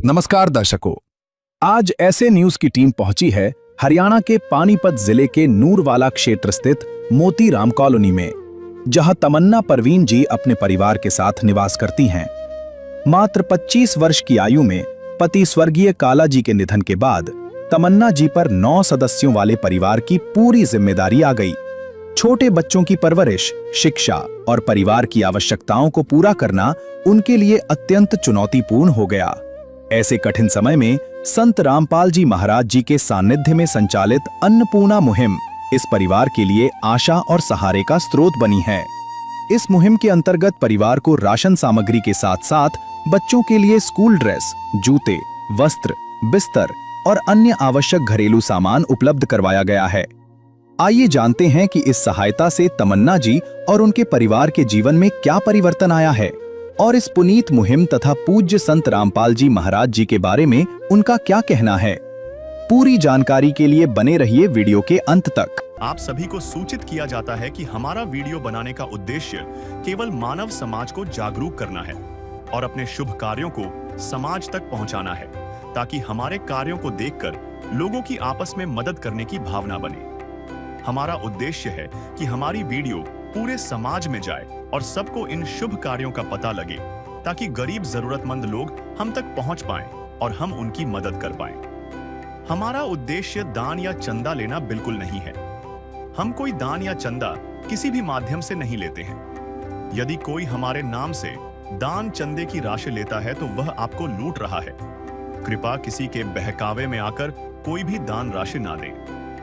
नमस्कार दर्शकों, आज ऐसे न्यूज की टीम पहुंची है हरियाणा के पानीपत जिले के नूरवाला क्षेत्र स्थित मोतीराम कॉलोनी में, जहां तमन्ना परवीन जी अपने परिवार के साथ निवास करती हैं। मात्र 25 वर्ष की आयु में पति स्वर्गीय काला जी के निधन के बाद तमन्ना जी पर 9 सदस्यों वाले परिवार की पूरी जिम्मेदारी आ गई। छोटे बच्चों की परवरिश, शिक्षा और परिवार की आवश्यकताओं को पूरा करना उनके लिए अत्यंत चुनौतीपूर्ण हो गया। ऐसे कठिन समय में संत रामपाल जी महाराज जी के सानिध्य में संचालित अन्नपूर्णा मुहिम इस परिवार के लिए आशा और सहारे का स्रोत बनी है। इस मुहिम के अंतर्गत परिवार को राशन सामग्री के साथ साथ बच्चों के लिए स्कूल ड्रेस, जूते, वस्त्र, बिस्तर और अन्य आवश्यक घरेलू सामान उपलब्ध करवाया गया है। आइए जानते हैं कि इस सहायता से तमन्ना जी और उनके परिवार के जीवन में क्या परिवर्तन आया है और इस पुनीत मुहिम तथा पूज्य संत रामपाल जी महाराज जी के बारे में उनका क्या कहना है। पूरी जानकारी के लिए बने रहिए वीडियो के अंत तक। आप सभी को सूचित किया जाता है कि हमारा वीडियो बनाने का उद्देश्य केवल मानव समाज को जागरूक करना है और अपने शुभ कार्यों को समाज तक पहुंचाना है, ताकि हमारे कार्यों को देखकर लोगों की आपस में मदद करने की भावना बने। हमारा उद्देश्य है कि हमारी वीडियो पूरे समाज में जाए और सबको इन शुभ कार्यों का पता लगे, ताकि गरीब जरूरतमंद लोग हम तक पहुंच पाएं और हम उनकी मदद कर पाएं। हमारा उद्देश्य दान या चंदा लेना बिल्कुल नहीं है। हम कोई दान या चंदा किसी भी माध्यम से नहीं लेते हैं। यदि कोई हमारे नाम से दान चंदे की राशि लेता है तो वह आपको लूट रहा है। कृपया किसी के बहकावे में आकर कोई भी दान राशि ना दें।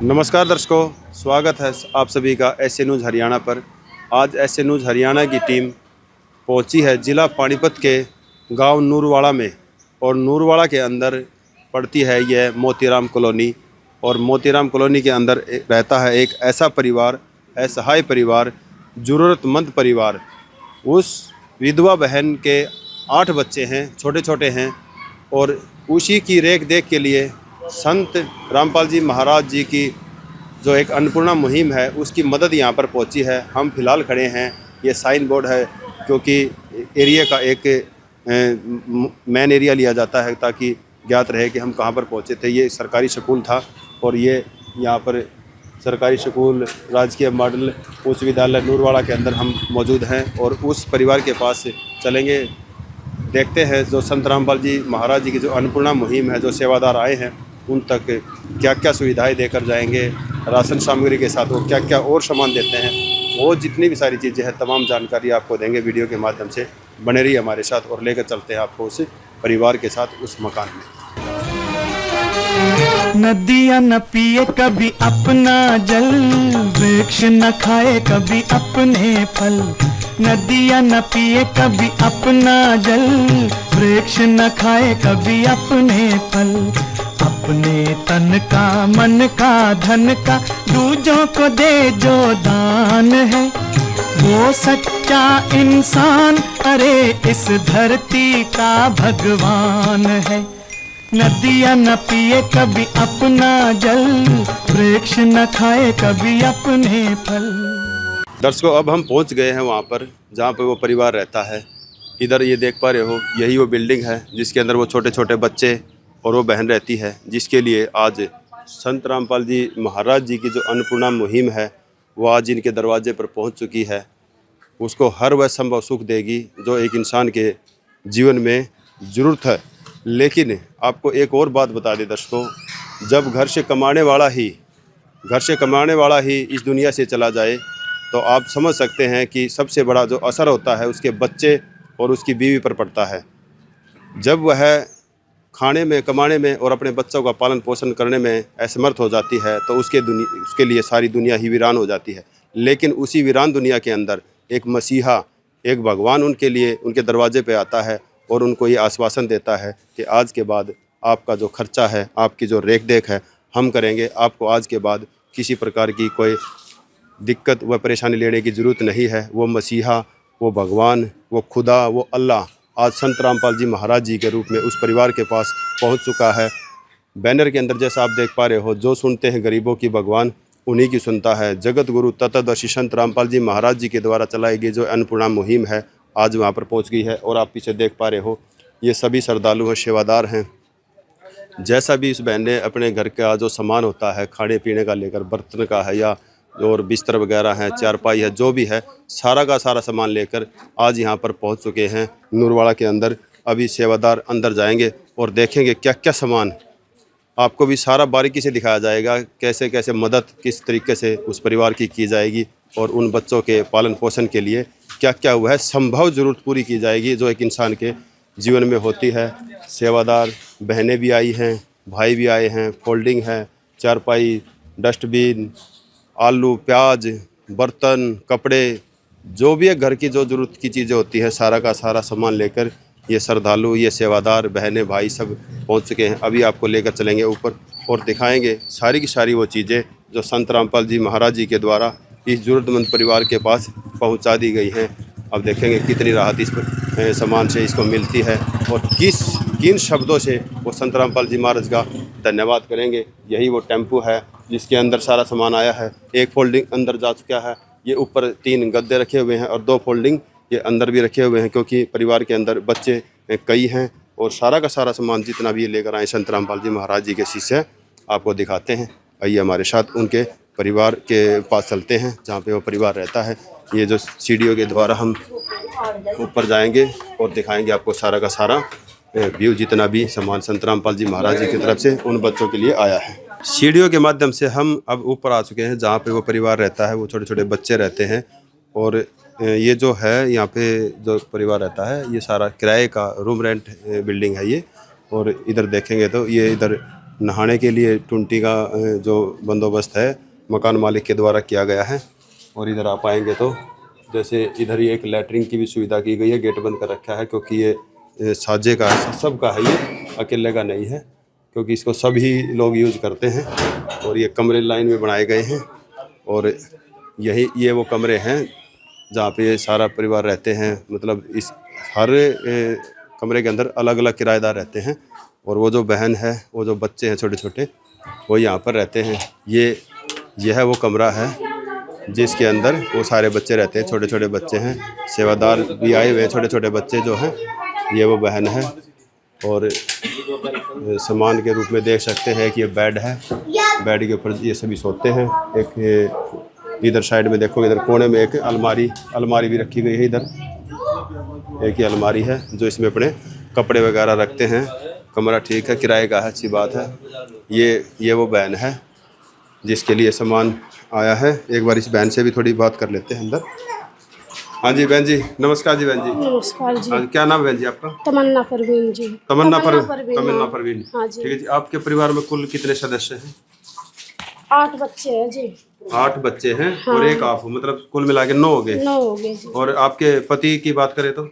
नमस्कार दर्शकों, स्वागत है आप सभी का ऐसे न्यूज़ हरियाणा पर। आज ऐसे न्यूज़ हरियाणा की टीम पहुंची है जिला पानीपत के गांव नूरवाड़ा में, और नूरवाड़ा के अंदर पड़ती है यह मोतीराम कॉलोनी। और मोतीराम कॉलोनी के अंदर रहता है एक ऐसा परिवार, असहाय परिवार, ज़रूरतमंद परिवार। उस विधवा बहन के 8 बच्चे हैं, छोटे छोटे हैं, और उसी की रेख देख के लिए संत रामपाल जी महाराज जी की जो एक अन्नपूर्णा मुहिम है उसकी मदद यहाँ पर पहुँची है। हम फिलहाल खड़े हैं, ये साइन बोर्ड है, क्योंकि एरिया का एक मेन एरिया लिया जाता है ताकि ज्ञात रहे कि हम कहाँ पर पहुँचे थे। ये सरकारी स्कूल था और ये यहाँ पर सरकारी स्कूल राजकीय मॉडल उच्च विद्यालय नूरवाड़ा के अंदर हम मौजूद हैं, और उस परिवार के पास चलेंगे, देखते हैं जो संत रामपाल जी महाराज जी की जो अन्नपूर्णा मुहिम है, जो सेवादार आए हैं उन तक क्या क्या सुविधाएं देकर जाएंगे, राशन सामग्री के साथ वो क्या क्या और सामान देते हैं, वो जितनी भी सारी चीज़ें हैं तमाम जानकारी आपको देंगे वीडियो के माध्यम से। बने रहिए हमारे साथ और लेकर चलते हैं आपको उस परिवार के साथ उस मकान में। नदियाँ न पिए कभी अपना जल, वृक्ष न खाए कभी अपने फल। नदियाँ न पिए कभी अपना जल, वृक्ष न खाए कभी अपने फल। अपने तन का, मन का, धन का दूजों को दे जो दान है, वो सच्चा इंसान, अरे इस धरती का भगवान है। नदियाँ न पिए कभी अपना जल, वृक्ष न खाए कभी अपने फल। दर्शकों, अब हम पहुंच गए हैं वहां पर जहां पर वो परिवार रहता है। इधर ये देख पा रहे हो, यही वो बिल्डिंग है जिसके अंदर वो छोटे छोटे बच्चे और वो बहन रहती है, जिसके लिए आज संत रामपाल जी महाराज जी की जो अन्नपूर्णा मुहिम है वो आज इनके दरवाजे पर पहुंच चुकी है। उसको हर वह संभव सुख देगी जो एक इंसान के जीवन में ज़रूरत है। लेकिन आपको एक और बात बता दें दर्शकों, जब घर से कमाने वाला ही इस दुनिया से चला जाए तो आप समझ सकते हैं कि सबसे बड़ा जो असर होता है उसके बच्चे और उसकी बीवी पर पड़ता है। जब वह खाने में, कमाने में और अपने बच्चों का पालन पोषण करने में असमर्थ हो जाती है तो उसके लिए सारी दुनिया ही वीरान हो जाती है। लेकिन उसी वीरान दुनिया के अंदर एक मसीहा, एक भगवान उनके लिए उनके दरवाजे पे आता है और उनको ये आश्वासन देता है कि आज के बाद आपका जो खर्चा है, आपकी जो रेख देख है, हम करेंगे। आपको आज के बाद किसी प्रकार की कोई दिक्कत व परेशानी लेने की ज़रूरत नहीं है। वो मसीहा, वो भगवान, वो खुदा, वो अल्लाह आज संत रामपाल जी महाराज जी के रूप में उस परिवार के पास पहुंच चुका है। बैनर के अंदर जैसा आप देख पा रहे हो, जो सुनते हैं गरीबों की भगवान उन्हीं की सुनता है। जगत गुरु तत्वदर्शी संत रामपाल जी महाराज जी के द्वारा चलाई गई जो अन्नपूर्णा मुहिम है आज वहां पर पहुंच गई है। और आप पीछे देख पा रहे हो, ये सभी श्रद्धालु हैं, सेवादार हैं। जैसा भी इस बहन ने अपने घर का जो सामान होता है खाने पीने का लेकर, बर्तन का है या और बिस्तर वगैरह है, चारपाई है, जो भी है सारा का सारा सामान लेकर आज यहाँ पर पहुँच चुके हैं नूरवाड़ा के अंदर। अभी सेवादार अंदर जाएंगे और देखेंगे क्या क्या सामान, आपको भी सारा बारीकी से दिखाया जाएगा, कैसे कैसे मदद किस तरीके से उस परिवार की जाएगी और उन बच्चों के पालन पोषण के लिए क्या क्या हुआ है, संभव ज़रूरत पूरी की जाएगी जो एक इंसान के जीवन में होती है। सेवादार बहनें भी आई हैं, भाई भी आए हैं, फोल्डिंग है, चारपाई, डस्टबिन, आलू, प्याज, बर्तन, कपड़े, जो भी है घर की जो ज़रूरत की चीज़ें होती हैं सारा का सारा सामान लेकर ये श्रद्धालु, ये सेवादार बहनें भाई सब पहुंच चुके हैं। अभी आपको लेकर चलेंगे ऊपर और दिखाएंगे सारी की सारी वो चीज़ें जो संत रामपाल जी महाराज जी के द्वारा इस ज़रूरतमंद परिवार के पास पहुंचा दी गई हैं। अब देखेंगे कितनी राहत इस सामान से इसको मिलती है और किन शब्दों से वो संत रामपाल जी महाराज का धन्यवाद करेंगे। यही वो टेम्पू है जिसके अंदर सारा सामान आया है। एक फोल्डिंग अंदर जा चुका है, ये ऊपर 3 गद्दे रखे हुए हैं और 2 फोल्डिंग ये अंदर भी रखे हुए हैं क्योंकि परिवार के अंदर बच्चे कई हैं और सारा का सारा सामान जितना भी ये लेकर आए संत रामपाल जी महाराज जी के शिष्य आपको दिखाते हैं। आइए हमारे साथ उनके परिवार के पास चलते हैं जहाँ पे वो परिवार रहता है। ये जो सीढ़ियों के द्वारा हम ऊपर जाएंगे और दिखाएंगे आपको सारा का सारा व्यू, जितना भी सामान संत रामपाल जी महाराज जी की तरफ से उन बच्चों के लिए आया है। सीढ़ियों के माध्यम से हम अब ऊपर आ चुके हैं जहाँ पे वो परिवार रहता है, वो छोटे छोटे बच्चे रहते हैं। और ये जो है यहाँ पे जो परिवार रहता है ये सारा किराए का रूम रेंट बिल्डिंग है ये। और इधर देखेंगे तो ये इधर नहाने के लिए टुंटी का जो बंदोबस्त है मकान मालिक के द्वारा किया गया है। और इधर आप आएंगे तो जैसे इधर ही एक लैट्रिन की भी सुविधा की गई है, गेट बंद कर रखा है क्योंकि ये साझे का है, सबका है, ये अकेले का नहीं है क्योंकि इसको सभी लोग यूज़ करते हैं। और ये कमरे लाइन में बनाए गए हैं और ये वो कमरे हैं जहाँ पे सारा परिवार रहते हैं। मतलब इस हर कमरे के अंदर अलग अलग किराएदार रहते हैं और वो जो बहन है, वो जो बच्चे हैं छोटे छोटे, वो यहाँ पर रहते हैं। यह वो कमरा है जिसके अंदर वो सारे बच्चे रहते हैं, छोटे छोटे बच्चे हैं। सेवादार भी आए हुए छोटे छोटे बच्चे जो हैं, ये वो बहन है। और सामान के रूप में देख सकते हैं कि ये बेड है, बेड के ऊपर ये सभी सोते हैं। एक इधर साइड में देखो, इधर कोने में एक अलमारी भी रखी गई है। इधर एक ही अलमारी है जो इसमें अपने कपड़े वगैरह रखते हैं। कमरा ठीक है, किराए का है, अच्छी बात है। ये वो बहन है जिसके लिए सामान आया है। एक बार इस बहन से भी थोड़ी बात कर लेते हैं अंदर। हाँ जी बहन जी, नमस्कार जी। बहन जी नमस्कार जी। हाँ, क्या नाम है बहन जी आपका? तमन्ना परवीन जी। तमन्ना हाँ। परवीन। हाँ जी। ठीक है जी। आपके परिवार में कुल कितने सदस्य हैं? 8 बच्चे हैं जी। 8 बच्चे हैं। हाँ। और एक आप हो, मतलब कुल मिला के 9 हो गए। 9 हो गए जी। और आपके पति की बात करें तो?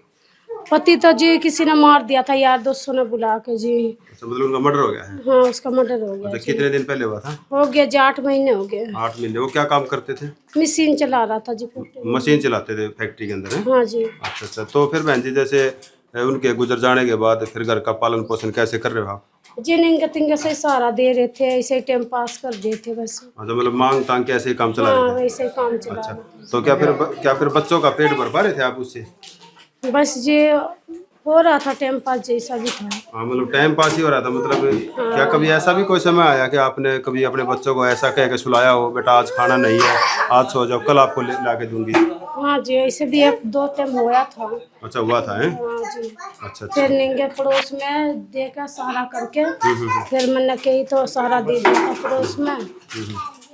पति तो जी किसी ने मार दिया था यार, दोस्तों ने बुला के जी। अच्छा, मतलब उनका मर्डर हो गया है? हाँ, उसका मर्डर हो गया अच्छा, जी। कितने दिन पहले हुआ था? हो गया जी, 8 महीने हो गए। 8 महीने। वो क्या काम करते थे? मशीन चला रहा था जी फैक्ट्री में। मशीन चलाते थे फैक्ट्री के अंदर है? हाँ जी। अच्छा। तो फिर बहन जी जैसे उनके गुजर जाने के बाद फिर घर का पालन पोषण कैसे कर रहे हो आप? जी निंगे तिंगे से सहारा दे रहे थे, ऐसे ही टाइम पास कर देते बस। अच्छा, मतलब मांग तांग के ऐसे ही काम चला हाँ, रहे थे? वैसे ही काम चला अच्छा, रहा। तो क्या फिर बच्चों का पेट भर पा रहे थे आप उससे? बस जी हो रहा था टाइम पास जैसा भी था। हाँ, मतलब टाइम पास ही हो रहा था। मतलब क्या कभी ऐसा भी कोई समय आया कि आपने कभी अपने बच्चों को ऐसा कह के सुलाया हो, बेटा आज खाना नहीं है, आज सो जाओ, कल आपको ला के दूंगी? हाँ जी, ऐसे भी 1-2 टाइम होया था। अच्छा, हुआ था है? हाँ जी। अच्छा। फिर निंगे पड़ोस में देकर सहारा करके फिर मैंने कही तो सहारा दे दिया था पड़ोस में।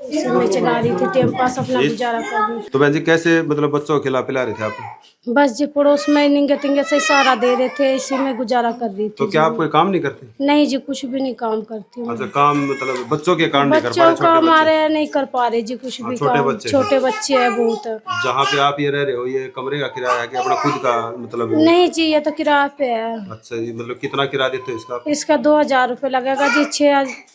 इसी में चला रही थी टाइम पास, अपना गुजारा कर रही थी। तो बहन जी कैसे मतलब बच्चों को खिला पिला रहे थे आप? बस जी पड़ोस में निंगे तिंगे से सहारा दे रहे थे, इसी में गुजारा कर रही थी। तो क्या आप कोई काम नहीं करते? नहीं जी, कुछ भी नहीं काम करती हूँ। अच्छा, काम मतलब बच्चों के कारण नहीं कर पा बच्चों रहे? का छोटे हमारे नहीं कर पा रहे जी कुछ भी छोटे काम। बच्चे हैं। छोटे बच्चे हैं बहुत। जहाँ पे आप ये रह रहे हो, ये कमरे का किराया है कि अपना खुद का मतलब? नहीं जी, ये तो किराए पे है। अच्छा जी, मतलब कितना किराया देते हो इसका? इसका 2000 रुपये लगेगा जी।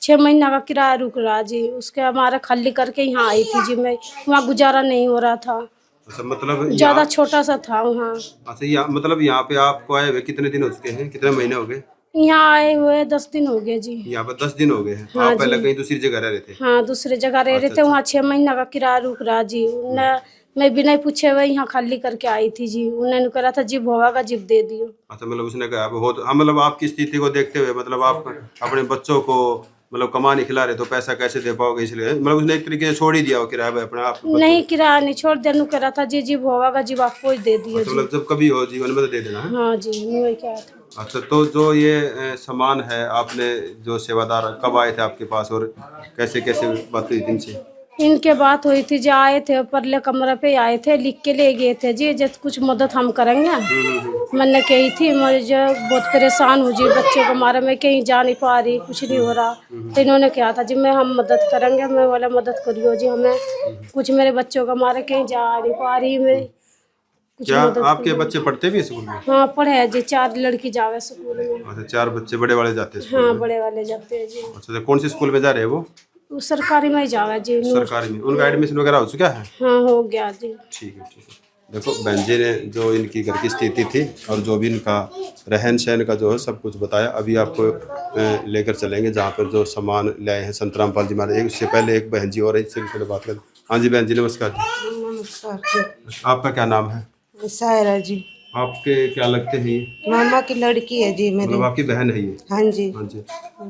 6 महीना का किराया रुक रहा जी। उसके हमारा खाली करके यहाँ आई थी जी मैं, वहाँ गुजारा नहीं हो रहा था। अच्छा, मतलब ज्यादा छोटा सा था वहाँ। अच्छा, मतलब यहाँ पे आपको आए हुए कितने दिन हो चुके हैं, कितने महीने हो गए? यहाँ आए हुए 10 दिन हो गए जी। यहाँ पर 10 दिन हो गए हैं। हाँ आप पहले जी। कहीं दूसरी जगह रह रहे थे? हाँ, दूसरे जगह रह रहे थे, वहाँ 6 महीना का किराया रुक रहा जी। न मैं बिना पूछे हुए यहाँ खाली करके आई थी जी। उन्होंने कहा था जिप होगा जिप दे दियो। अच्छा, मतलब उसने कहा बहुत, हाँ, मतलब आपकी स्थिति को देखते हुए, मतलब आप अपने बच्चों को मतलब कमा नहीं खिला रहे तो पैसा कैसे दे पाओगे, इसलिए मतलब उसने एक तरीके से छोड़ ही दिया हो किराया पे अपना आप नहीं किराया नहीं छोड़ देनु करा था जी। जिप होगा जिप आपको ही दे दियो अच्छा, जी। मतलब जब कभी हो जीवन में तो दे देना है। हाँ जी मैं क्या था। अच्छा, तो जो ये सामान है, आपने जो सेवादार कब आए थे आपके पास और कैसे कैसे बात हुई थी इनसे? इनके बात हुई थी जो आए थे परले कमरे पे आए थे, लिख के ले गए थे जी जब कुछ मदद हम करेंगे। मैंने कही थी मुझे बहुत परेशान हूँ जी बच्चों को मारे, मैं कहीं जा नहीं पा रही, कुछ नहीं हो रहा। तो इन्होंने कहा था जी मैं हम मदद करेंगे। मैं बोला मदद करियो जी, हमें कुछ मेरे बच्चों को मारे कहीं जा नहीं पा रही मैं, कुछ क्या मदद आपके करियो। बच्चे पढ़ते भी हैं स्कूल में? हाँ पढ़े हैं जी, 4 लड़की जावे स्कूल में। अच्छा, 4 बच्चे बड़े वाले जाते हैं स्कूल हाँ में? बड़े वाले जाते हैं जी। अच्छा, तो कौन से स्कूल में जा रहे हैं वो? वो सरकारी में ही जावे जी। सरकारी में? उनका एडमिशन वगैरह हो चुका है? हाँ हो गया जी। ठीक है, ठीक है। देखो, बहन जी ने जो इनकी घर की स्थिति थी और जो भी इनका रहन सहन का जो है सब कुछ बताया। अभी आपको लेकर चलेंगे जहाँ पर जो सामान लाए हैं संत रामपाल जी महाराज। उससे पहले एक बहन जी और है, इससे भी पहले बात कर। हाँ जी बहन जी, नमस्कार जी। नमस्कार जी। आपका क्या नाम है? सायरा जी। आपके क्या लगते हैं ये? मामा की लड़की है जी मेरी। मतलब आपकी बहन है ये? हाँ जी। हाँ जी।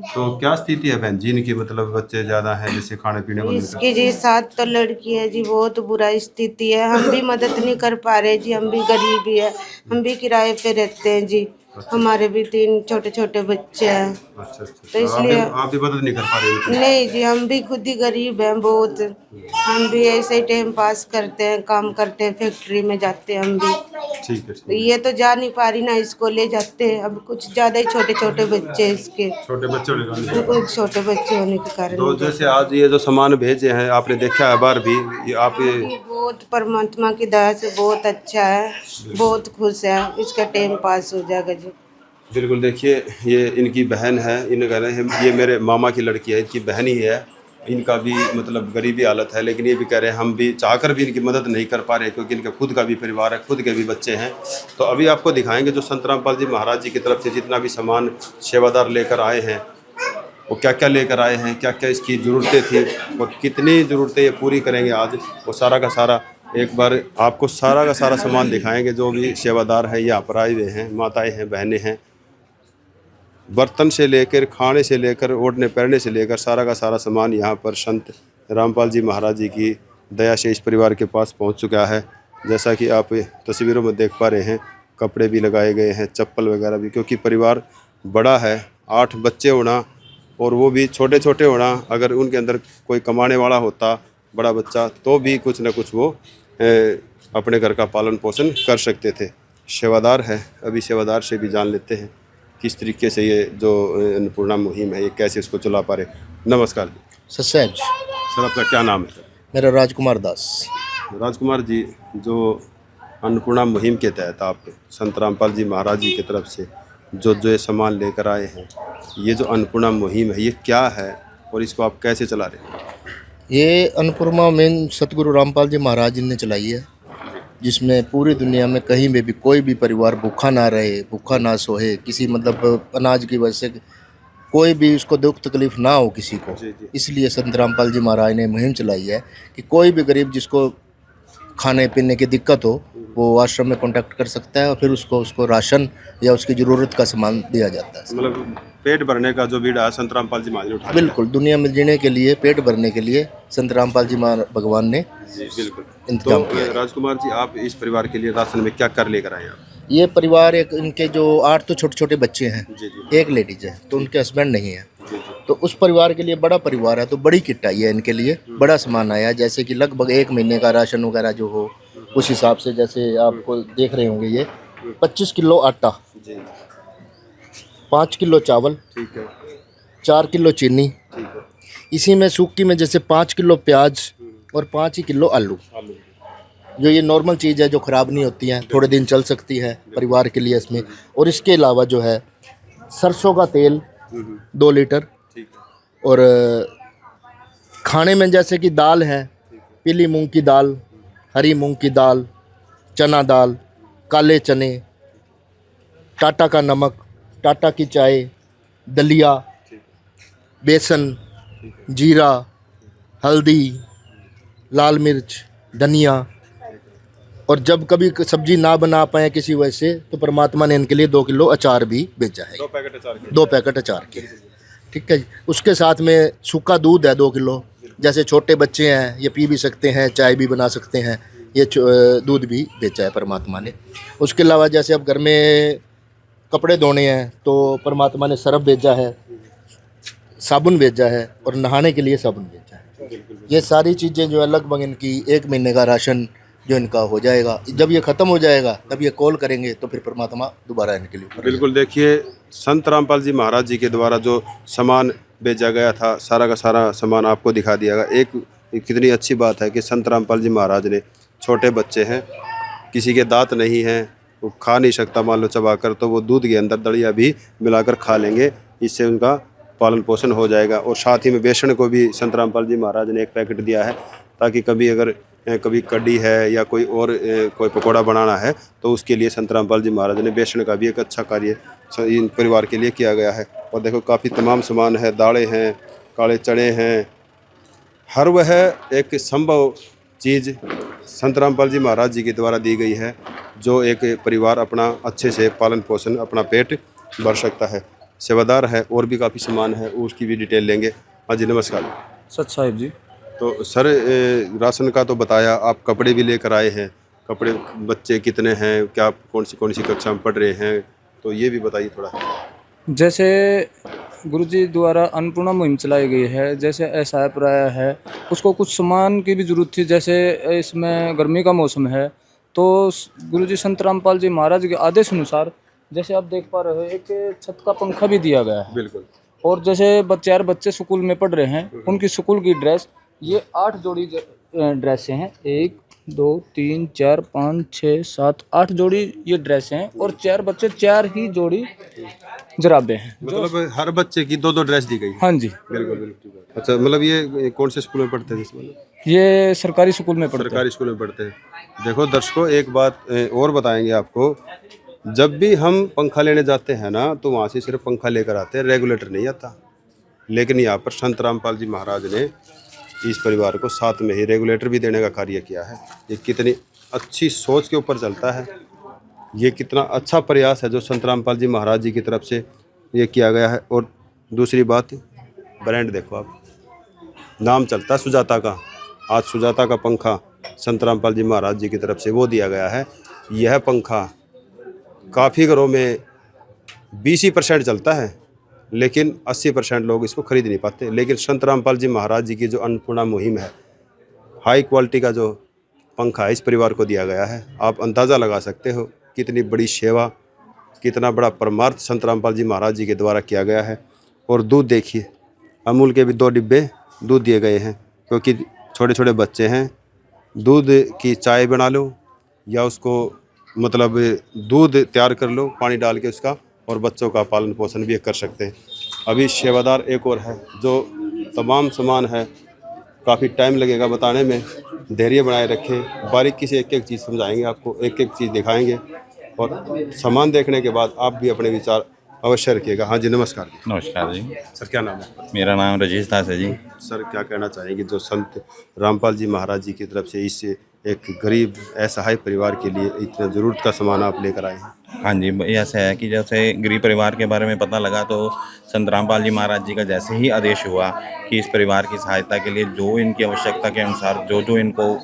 तो क्या स्थिति है बहन जी इनकी, मतलब बच्चे ज्यादा हैं जैसे खाने पीने को इसकी जी 7 तो लड़की है जी, बहुत बुरा स्थिति है। हम भी मदद नहीं कर पा रहे जी, हम भी गरीब ही है, हम भी किराए पे रहते हैं जी। हमारे भी 3 छोटे छोटे बच्चे हैं। अच्छा, तो इसलिए आप भी मदद नहीं कर पा रहे हैं? नहीं जी, हम भी खुद ही गरीब हैं बहुत। हम भी ऐसे ही टाइम पास करते हैं, काम करते हैं, फैक्ट्री में जाते हैं हम भी। ठीक है, ठीक तो ये तो जा नहीं पा रही ना, इसको ले जाते हैं। अब कुछ ज्यादा ही छोटे छोटे बच्चे हैं इसके, है। छोटे बच्चे होने का नहीं। कुछ छोटे बच्चे होने के कारण। तो जैसे आज ये जो सामान भेजे हैं आपने देखा है बार भी, ये आप बहुत परमात्मा की दया से बहुत अच्छा है, बहुत खुश है। इसका टाइम पास हो जाएगा जी। बिल्कुल। देखिए, ये इनकी बहन है, इन कह रहे हैं ये मेरे मामा की लड़की है, इनकी बहन ही है। इनका भी मतलब गरीबी हालत है, लेकिन ये भी कह रहे हैं हम भी चाहकर भी इनकी मदद नहीं कर पा रहे क्योंकि इनका खुद का भी परिवार है, खुद के भी बच्चे हैं। तो अभी आपको दिखाएंगे जो संत रामपाल जी महाराज जी की तरफ से जितना भी सामान सेवादार लेकर आए हैं, वो क्या क्या लेकर आए हैं, क्या क्या इसकी ज़रूरतें थी और कितनी ज़रूरतें ये पूरी करेंगे आज, वो सारा का सारा एक बार आपको सारा का सारा सामान दिखाएंगे। जो भी सेवादार है यहाँ पर आए हुए हैं, माताएँ हैं, बहनें हैं, बर्तन से लेकर खाने से लेकर ओढ़ने पहनने से लेकर सारा का सारा सामान यहाँ पर संत रामपाल जी महाराज जी की दया से इस परिवार के पास पहुँच चुका है। जैसा कि आप तस्वीरों में देख पा रहे हैं, कपड़े भी लगाए गए हैं, चप्पल वगैरह भी, क्योंकि परिवार बड़ा है, 8 बच्चे होना और वो भी छोटे छोटे होना। अगर उनके अंदर कोई कमाने वाला होता बड़ा बच्चा तो भी कुछ न कुछ वो अपने घर का पालन पोषण कर सकते थे। सेवादार है, अभी सेवादार से भी जान लेते हैं किस तरीके से ये जो अन्नपूर्णा मुहिम है ये कैसे इसको चला पा रहे। नमस्कार जी। सर सर, आपका क्या नाम है? मेरा राजकुमार दास। राजकुमार जी, जो अन्नपूर्णा मुहिम के तहत आप संत रामपाल जी महाराज जी की तरफ से जो ये सामान लेकर आए हैं, ये जो अन्नपूर्णा मुहिम है ये क्या है और इसको आप कैसे चला रहे हैं? ये अन्नपूर्णा मुहिम सतगुरु रामपाल जी महाराज जी ने चलाई है, जिसमें पूरी दुनिया में कहीं में भी कोई भी परिवार भूखा ना रहे, भूखा ना सोए, किसी मतलब अनाज की वजह से कोई भी उसको दुख तकलीफ ना हो किसी को। इसलिए संत रामपाल जी महाराज ने मुहिम चलाई है कि कोई भी गरीब जिसको खाने पीने की दिक्कत हो वो आश्रम में कांटेक्ट कर सकता है और फिर उसको राशन या उसकी ज़रूरत का सामान दिया जाता है। मतलब पेट भरने का जो बीड़ा है संत रामपाल जी महाराज ने उठाया। बिल्कुल, दुनिया में जीने के लिए, पेट भरने के लिए संत रामपाल जी भगवान ने बिल्कुल इंतजाम किया। तो राजकुमार जी, आप इस परिवार के लिए राशन में क्या कर लेकर आए आप? ये परिवार एक, इनके जो 8 तो छोटे छोटे बच्चे हैं, जी जी। एक लेडीज है, तो उनके हस्बैंड नहीं है, तो उस परिवार के लिए बड़ा परिवार है, तो बड़ी किट आई है इनके लिए, बड़ा सामान आया है। जैसे कि लगभग 1 महीने का राशन वगैरह जो हो उस हिसाब से, जैसे आपको देख रहे होंगे ये 25 किलो आटा, 5 किलो चावल, ठीक है, 4 किलो चीनी, ठीक है, इसी में सूखी में जैसे 5 किलो प्याज और 5 ही किलो आलू। जो ये नॉर्मल चीज़ है जो ख़राब नहीं होती है, थोड़े दिन चल सकती है परिवार के लिए इसमें। और इसके अलावा जो है सरसों का तेल 2 लीटर, ठीक है, और खाने में जैसे कि दाल है, पीली मूंग की दाल, हरी मूंग की दाल, चना दाल, काले चने, टाटा का नमक, टाटा की चाय, दलिया, बेसन, जीरा, हल्दी, लाल मिर्च, धनिया, और जब कभी सब्जी ना बना पाए किसी वजह से, तो परमात्मा ने इनके लिए 2 किलो अचार भी भेजा है। 2 पैकेट अचार के। 2 पैकेट अचार के, ठीक है जी। उसके साथ में सूखा दूध है 2 किलो, जैसे छोटे बच्चे हैं ये पी भी सकते हैं, चाय भी बना सकते हैं, ये दूध भी बेचा है परमात्मा ने। उसके अलावा जैसे अब घर में कपड़े धोने हैं तो परमात्मा ने सर्फ भेजा है, साबुन भेजा है और नहाने के लिए साबुन भेजा है। ये सारी चीज़ें जो है लगभग इनकी 1 महीने का राशन जो इनका हो जाएगा। जब ये ख़त्म हो जाएगा तब ये कॉल करेंगे तो फिर परमात्मा दोबारा इनके लिए। बिल्कुल, देखिए संत रामपाल जी महाराज जी के द्वारा जो सामान भेजा गया था, सारा का सारा सामान आपको दिखा दिया गया। एक कितनी अच्छी बात है कि संत रामपाल जी महाराज ने, छोटे बच्चे हैं, किसी के दांत नहीं हैं, वो खा नहीं सकता मान लो चबाकर, तो वो दूध के अंदर दलिया भी मिलाकर खा लेंगे, इससे उनका पालन पोषण हो जाएगा। और साथ ही में बेसन को भी संत रामपाल जी महाराज ने 1 पैकेट दिया है, ताकि कभी अगर कभी कड़ी है या कोई और कोई पकौड़ा बनाना है तो उसके लिए संत रामपाल जी महाराज ने बेसन का भी एक अच्छा कार्य इन परिवार के लिए किया गया है। और देखो काफ़ी तमाम सामान है, दालें हैं, काले चने हैं, हर वह एक संभव चीज़ संत रामपाल जी महाराज जी के द्वारा दी गई है, जो एक परिवार अपना अच्छे से पालन पोषण, अपना पेट भर सकता है। सेवादार है, और भी काफ़ी सामान है, उसकी भी डिटेल लेंगे। हाँ जी, नमस्कार। सच साहिब जी। तो सर, राशन का तो बताया, आप कपड़े भी लेकर आए हैं। कपड़े बच्चे कितने हैं, क्या कौन सी कक्षा में पढ़ रहे हैं, तो ये भी बताइए थोड़ा। जैसे गुरुजी द्वारा अन्नपूर्णा मुहिम चलाई गई है, जैसे एसआईआर आया है, उसको कुछ सामान की भी ज़रूरत थी। जैसे इसमें गर्मी का मौसम है तो गुरुजी संत रामपाल जी महाराज के आदेश अनुसार, जैसे आप देख पा रहे हो, एक छत का पंखा भी दिया गया है। बिल्कुल। और जैसे 4 बच्चे स्कूल में पढ़ रहे हैं, उनकी स्कूल की ड्रेस, ये 8 जोड़ी ड्रेसें हैं। 1 2 3 4 5 6 7 8 जोड़ी ये ड्रेस हैं, और 4 बच्चे 4 ही जोड़ी जराबे हैं। मतलब हर बच्चे की 2-2 ड्रेस दी गई है। हाँ जी, बिल्कुल बिल्कुल। अच्छा, मतलब ये कौन से स्कूल में पढ़ते हैं इसमें? ये सरकारी स्कूल में पढ़ते हैं। सरकारी स्कूल में पढ़ते हैं। देखो दर्शकों, एक बात और बताएंगे आपको, जब भी हम पंखा लेने जाते हैं ना, तो वहाँ से सिर्फ पंखा लेकर आते हैं, रेगुलेटर नहीं आता। लेकिन यहाँ पर संत रामपाल जी महाराज ने इस परिवार को साथ में ही रेगुलेटर भी देने का कार्य किया है। ये कितनी अच्छी सोच के ऊपर चलता है, ये कितना अच्छा प्रयास है जो संत रामपाल जी महाराज जी की तरफ से ये किया गया है। और दूसरी बात, ब्रांड देखो आप, नाम चलता है सुजाता का। आज सुजाता का पंखा संत रामपाल जी महाराज जी की तरफ से वो दिया गया है। यह पंखा काफ़ी घरों में 20% चलता है, लेकिन 80% लोग इसको खरीद नहीं पाते। लेकिन संत रामपाल जी महाराज जी की जो अन्नपूर्णा मुहिम है, हाई क्वालिटी का जो पंखा इस परिवार को दिया गया है। आप अंदाज़ा लगा सकते हो कितनी बड़ी सेवा, कितना बड़ा परमार्थ संत रामपाल जी महाराज जी के द्वारा किया गया है। और दूध देखिए, अमूल के भी 2 डिब्बे दूध दिए गए हैं, क्योंकि छोटे छोटे बच्चे हैं। दूध की चाय बना लो या उसको मतलब दूध तैयार कर लो पानी डाल के उसका, और बच्चों का पालन पोषण भी कर सकते हैं। अभी सेवादार एक और है जो तमाम सामान है, काफ़ी टाइम लगेगा बताने में, धैर्य बनाए रखें, बारीकी से एक एक चीज़ समझाएंगे आपको, एक एक चीज़ दिखाएंगे, और सामान देखने के बाद आप भी अपने विचार अवश्य रखिएगा। हाँ जी, नमस्कार। नमस्कार जी। सर, क्या नाम है? मेरा नाम राजेश दास है जी। सर, क्या कहना चाहेंगे जो संत रामपाल जी महाराज जी की तरफ से इस एक गरीब असहाय परिवार के लिए इतना ज़रूरत का सामान आप लेकर आए हैं? हाँ जी, ऐसा है कि जैसे गरीब परिवार के बारे में पता लगा तो संत रामपाल जी महाराज जी का जैसे ही आदेश हुआ कि इस परिवार की सहायता के लिए जो इनकी आवश्यकता के अनुसार जो इनको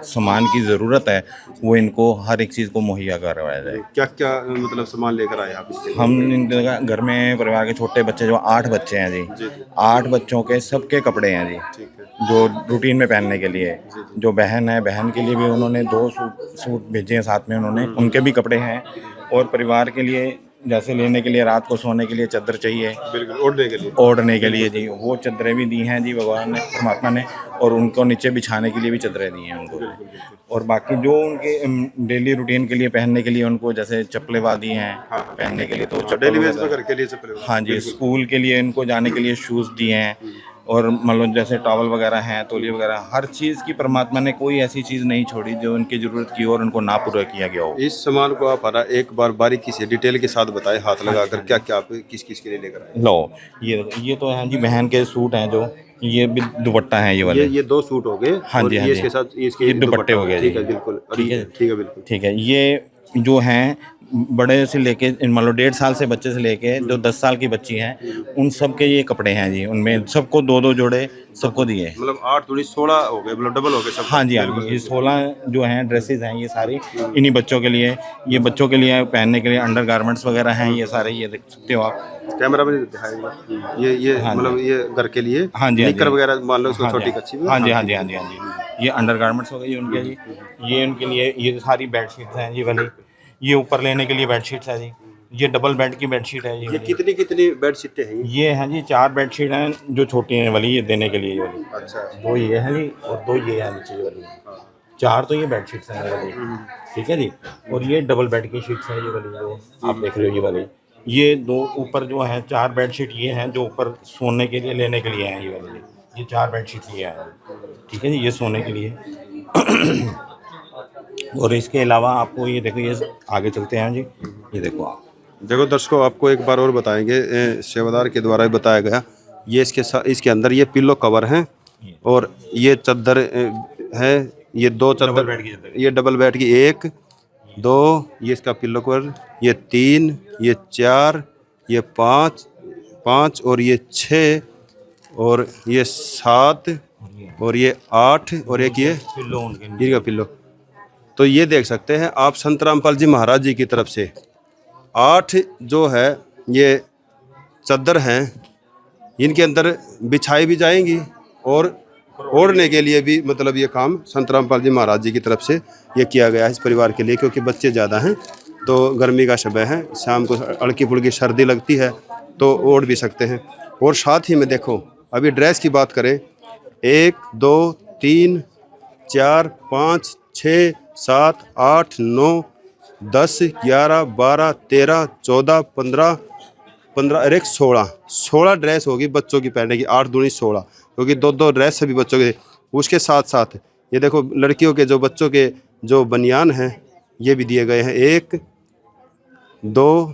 सामान की ज़रूरत है, वो इनको हर एक चीज़ को मुहैया करवाया जाए। क्या क्या मतलब सामान लेकर आए आप इसके? हम इनके घर में परिवार के छोटे बच्चे जो 8 बच्चे हैं जी, 8 बच्चों के सबके कपड़े हैं जी, जो रूटीन में पहनने के लिए। जो बहन है, बहन के लिए भी उन्होंने 2 सूट भेजे हैं साथ में, उन्होंने उनके भी कपड़े हैं। और परिवार के लिए जैसे लेने के लिए रात को सोने के लिए चादर चाहिए, बिल्कुल ओढ़ने के लिए जी, वो चादरें भी दी हैं जी भगवान ने, परमात्मा ने। और उनको नीचे बिछाने के लिए भी चादरें दी हैं उनको। और बाकी जो उनके डेली रूटीन के लिए पहनने के लिए उनको जैसे चप्पलें दी हैं पहनने के लिए, तो डेली वेज में घर के लिए चप्पलें। हाँ जी, स्कूल के लिए इनको जाने के लिए शूज़ दिए हैं। और मतलब जैसे टॉवल वगैरह हैं, तौलिए वगैरह, हर चीज़ की परमात्मा ने कोई ऐसी चीज़ नहीं छोड़ी जो उनकी ज़रूरत की और उनको ना पूरा किया गया हो। इस सामान को आप एक बार बारीकी से डिटेल के साथ बताएं, हाथ लगाकर, क्या क्या आप किस किस के लिए लेकर आए? लो, ये तो है जी, बहन के सूट हैं जो ये भी दुपट्टा है ये वाले। ये 2 सूट हो गए। हाँ और जी, हाँ ये जी। इसके साथ इसके ये दुपट्टे हो गए ठीक जी। है बिल्कुल। ठीक है। ठीक है बिल्कुल। ठीक है, ये जो हैं बड़े से लेके मान लो 1.5 साल से बच्चे से लेके जो 10 साल की बच्ची हैं उन सब के ये कपड़े हैं जी। उनमें सबको 2-2 जोड़े सबको दिए। मतलब 8 दूनी 16 हो गए, मतलब डबल हो गए सब। हाँ जी, हाँ जी। ये 16 जो हैं ड्रेसेस हैं ये सारी इन्हीं बच्चों के लिए। ये बच्चों के लिए पहनने के लिए अंडर गारमेंट्स वगैरह हैं ये सारे, ये देख सकते हो आप। कैमरा में दिखाएंगे। ये हाँ जी। मतलब ये घर के लिए हाँ जी, हाँ निक्कर जी। वगैरह मान लो उसको हाँ जी, छोटी कच्ची में। हाँ जी, हाँ जी, हाँ जी, हाँ जी। ये अंडर गारमेंट्स हो गई उनके जी। ये उनके लिए ये सारी बेडशीट्स हैं जी वाली। ये ऊपर लेने के लिए बेडशीट्स है जी। ये डबल बेड की बेडशीट है ये कितनी बेडशीटें हैं? ये हैं जी 4 बेडशीट हैं जो छोटी हैं वाली, ये देने के लिए ये वाली। अच्छा। 2 ये हैं जी और 2 ये हैं नीचे वाली। 4 तो ये बेडशीट्स हैं ये वाली, ठीक है जी। और ये डबल बेड की शीट्स हैं ये वाली जो आप देख रहे हो ये वाली। ये 2 ऊपर जो हैं 4 बेडशीट ये हैं जो ऊपर सोने के लिए लेने के लिए हैं ये वाली। ये 4 बेडशीट ये हैं, ठीक है जी, ये सोने के लिए। और इसके अलावा आपको ये देखो, ये आगे चलते हैं जी, ये देखो आप। देखो दर्शकों, आपको एक बार और बताएंगे, सेवादार के द्वारा भी बताया गया। ये इसके अंदर ये पिल्लो कवर हैं और ये चादर है। ये 2 चादर, ये डबल बेड की 1 2, ये इसका पिल्लो कवर, ये 3, ये 4, ये 5 और ये 6 और ये 7 और ये 8 और एक ये इनका पिल्लो। तो ये देख सकते हैं आप संत रामपाल जी महाराज जी की तरफ से 8 जो है ये चादर हैं, इनके अंदर बिछाई भी जाएंगी और ओढ़ने के लिए भी, मतलब ये काम संत रामपाल जी महाराज जी की तरफ से ये किया गया है इस परिवार के लिए। क्योंकि बच्चे ज़्यादा हैं तो गर्मी का समय है, शाम को हल्की फुल्की सर्दी लगती है तो ओढ़ भी सकते हैं। और साथ ही में देखो, अभी ड्रेस की बात करें, 1 2 3 4 5 6 7 8 9 10 11 12 13 14 15 और 16 ड्रेस होगी बच्चों की पहनने की। 8 दूनी 16, क्योंकि 2 ड्रेस सभी बच्चों के। उसके साथ साथ ये देखो लड़कियों के जो बच्चों के जो बनियान हैं ये भी दिए गए हैं। 1 2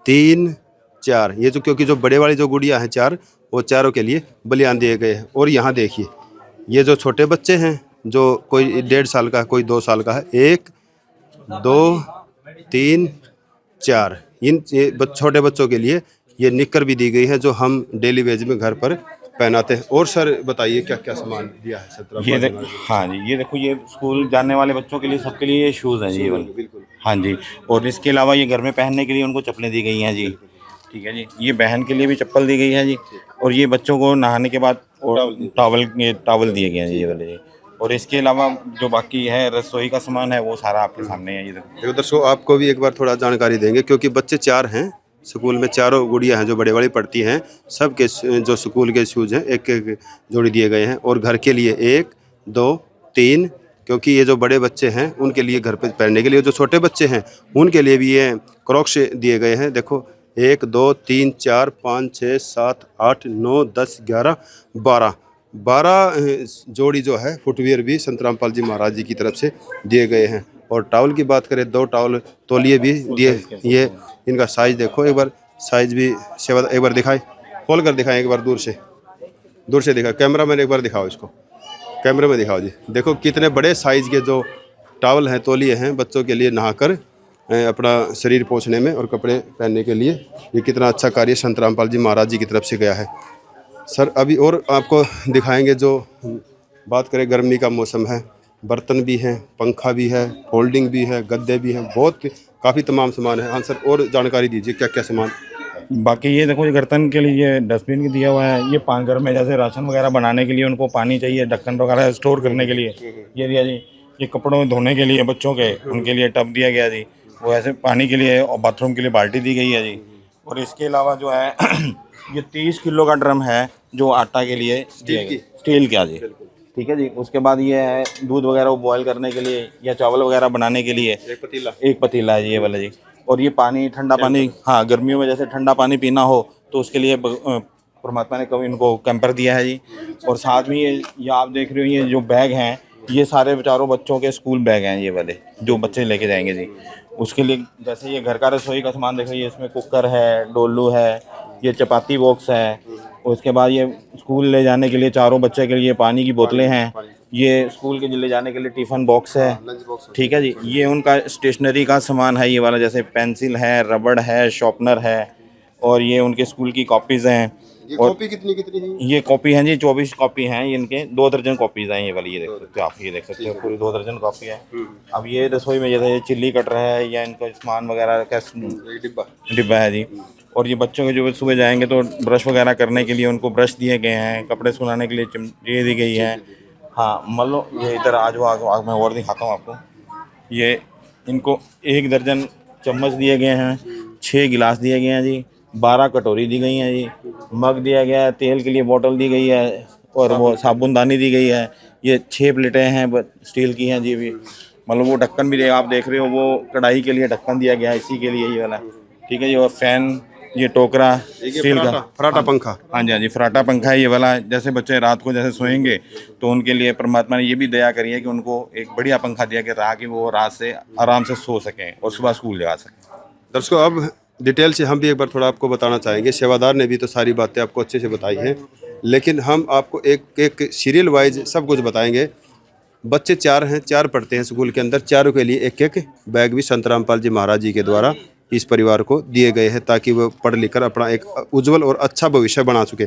3 4, ये जो क्योंकि जो बड़े वाली जो गुड़िया हैं 4, वो चारों के लिए बनियान दिए गए हैं। और यहाँ देखिए ये जो छोटे बच्चे हैं, जो कोई 1.5 साल का है, कोई 2 साल का है, 1 2 3 4, इन छोटे बच्चों के लिए ये निक्कर भी दी गई है जो हम डेली वेज में घर पर पहनाते हैं। और सर बताइए क्या क्या सामान दिया है सर? ये हाँ जी, ये देखो, ये स्कूल जाने वाले बच्चों के लिए सबके लिए ये शूज़ हैं जी बिल्कुल। हाँ जी। और इसके अलावा ये घर में पहनने के लिए उनको चप्पलें दी गई हैं जी, ठीक है जी। ये बहन के लिए भी चप्पल दी गई है जी। और ये बच्चों को नहाने के बाद टॉवल दिए गए हैं ये वाले जी। और इसके अलावा जो बाकी है रसोई का सामान है वो सारा आपके सामने है। ये देखो दर्शकों, आपको भी एक बार थोड़ा जानकारी देंगे, क्योंकि बच्चे 4 हैं स्कूल में, 4 गुड़िया हैं जो बड़े बड़ी पढ़ती हैं। सबके जो स्कूल के शूज़ हैं एक एक जोड़ी दिए गए हैं। और घर के लिए 1 2 3, क्योंकि ये जो बड़े बच्चे हैं उनके लिए घर पे पहनने के लिए, जो छोटे बच्चे हैं उनके लिए भी ये क्रॉक्स दिए गए हैं। देखो 1 2 3 4 5 6 7 8 9 10 11 12 जोड़ी जो है फुटवियर भी संत रामपाल जी महाराज जी की तरफ से दिए गए हैं। और टावल की बात करें, 2 टावल तौलिए भी दिए। ये इनका साइज देखो एक बार, साइज भी सेवा एक बार दिखाएं, खोल कर दिखाएं एक बार, दूर से दिखा। कैमरा मैन एक बार दिखाओ इसको, कैमरे में दिखाओ जी। देखो कितने बड़े साइज़ के जो टावल हैं, तौलिए हैं बच्चों के लिए नहाकर अपना शरीर पोंछने में और कपड़े पहनने के लिए। ये कितना अच्छा कार्य संत रामपाल जी महाराज जी की तरफ से गया है। सर अभी और आपको दिखाएंगे, जो बात करें गर्मी का मौसम है, बर्तन भी हैं, पंखा भी है, फोल्डिंग भी है, गद्दे भी हैं, बहुत काफ़ी तमाम सामान है। हाँ सर, और जानकारी दीजिए क्या क्या सामान। बाकी ये देखो, ये बर्तन के लिए डस्टबिन दिया हुआ है। ये घर में जैसे राशन वगैरह बनाने के लिए उनको पानी चाहिए, ढक्कन वगैरह स्टोर करने के लिए ये दिया जी। ये कपड़ों में धोने के लिए बच्चों के, उनके लिए टब दिया गया जी। वो ऐसे पानी के लिए और बाथरूम के लिए बाल्टी दी गई है जी। और इसके अलावा जो है ये 30 किलो का ड्रम है जो आटा के लिए स्टील का जी, ठीक है जी। उसके बाद ये है दूध वगैरह बॉयल करने के लिए या चावल वगैरह बनाने के लिए एक पतीला है ये वाला जी। और ये पानी, ठंडा पानी, हाँ गर्मियों में जैसे ठंडा पानी पीना हो तो उसके लिए परमात्मा ने कभी इनको कैंपर दिया है जी। और साथ में ये आप देख रहे हो, ये जो बैग हैं ये सारे चारों बच्चों के स्कूल बैग हैं ये वाले, जो बच्चे लेके जाएंगे जी। उसके लिए जैसे ये घर का रसोई का सामान देखो, ये इसमें कुकर है, डोलू है, ये चपाती बॉक्स है, उसके बाद ये स्कूल ले जाने के लिए चारों बच्चे के लिए पानी की बोतलें हैं। ये स्कूल के ले जाने के लिए टिफ़िन बॉक्स है, ठीक है जी। ये उनका स्टेशनरी का सामान है, ये वाला जैसे पेंसिल है, रबड़ है, शॉर्पनर है, और ये उनके स्कूल की कॉपीज़ हैं। ये और कॉपी कितनी कितनी है? ये कॉपी हैं जी 24 कॉपी हैं, ये इनके 2 दर्जन कॉपीज़ हैं ये वाली, ये देख सकते हो आप, ये देख सकते हो पूरी 2 दर्जन कॉपी है। अब ये रसोई में जैसे ये चिल्ली कटर है या इनका सामान वगैरह का डिब्बा है जी। और ये बच्चों के जो सुबह जाएंगे तो ब्रश वगैरह करने के लिए उनको ब्रश दिए गए हैं, कपड़े सुखाने के लिए ये दी गई है। हाँ, मान लो ये इधर आज मैं और दिखाता हूँ आपको। ये इनको 1 दर्जन चम्मच दिए गए हैं, 6 गिलास दिए गए हैं जी, 12 कटोरी दी गई हैं जी, मग दिया गया है, तेल के लिए बोतल दी गई है, और वो साबुनदानी दी गई है। ये 6 प्लेटें हैं स्टील की हैं जी। भी मतलब वो ढक्कन भी आप देख रहे हो, वो कढ़ाई के लिए ढक्कन दिया गया है, इसी के लिए ये वाला, ठीक है जी। और फैन, ये टोकरा स्टील का, फराटा पंखा। हाँ जी, हाँ जी, फराटा पंखा है ये वाला। जैसे बच्चे रात को जैसे सोएंगे तो उनके लिए परमात्मा ने ये भी दया करी है कि उनको एक बढ़िया पंखा दिया गया ताकि वो रात से आराम से सो सकें और सुबह स्कूल जा सकें। दर्शकों, अब डिटेल से हम भी एक बार थोड़ा आपको बताना चाहेंगे। सेवादार ने भी तो सारी बातें आपको अच्छे से बताई हैं, लेकिन हम आपको एक सीरियल वाइज सब कुछ बताएंगे। बच्चे 4 हैं, 4 पढ़ते हैं स्कूल के अंदर, चारों के लिए एक बैग भी संत रामपाल जी महाराज जी के द्वारा इस परिवार को दिए गए हैं ताकि वो पढ़ लिख कर अपना एक उज्जवल और अच्छा भविष्य बना सके।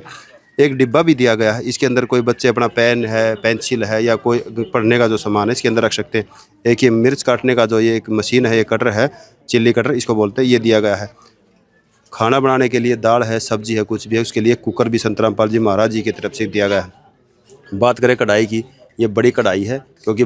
एक डिब्बा भी दिया गया है, इसके अंदर कोई बच्चे अपना पेन है, पेंसिल है या कोई पढ़ने का जो सामान है इसके अंदर रख सकते हैं। एक ये मिर्च काटने का जो ये एक मशीन है, ये कटर है, चिल्ली कटर इसको बोलते हैं, ये दिया गया है। खाना बनाने के लिए दाल है, सब्जी है, कुछ भी है, उसके लिए कुकर भी संत रामपाल जी महाराज जी की तरफ से दिया गया है। बात करें कढ़ाई की, ये बड़ी कढ़ाई है क्योंकि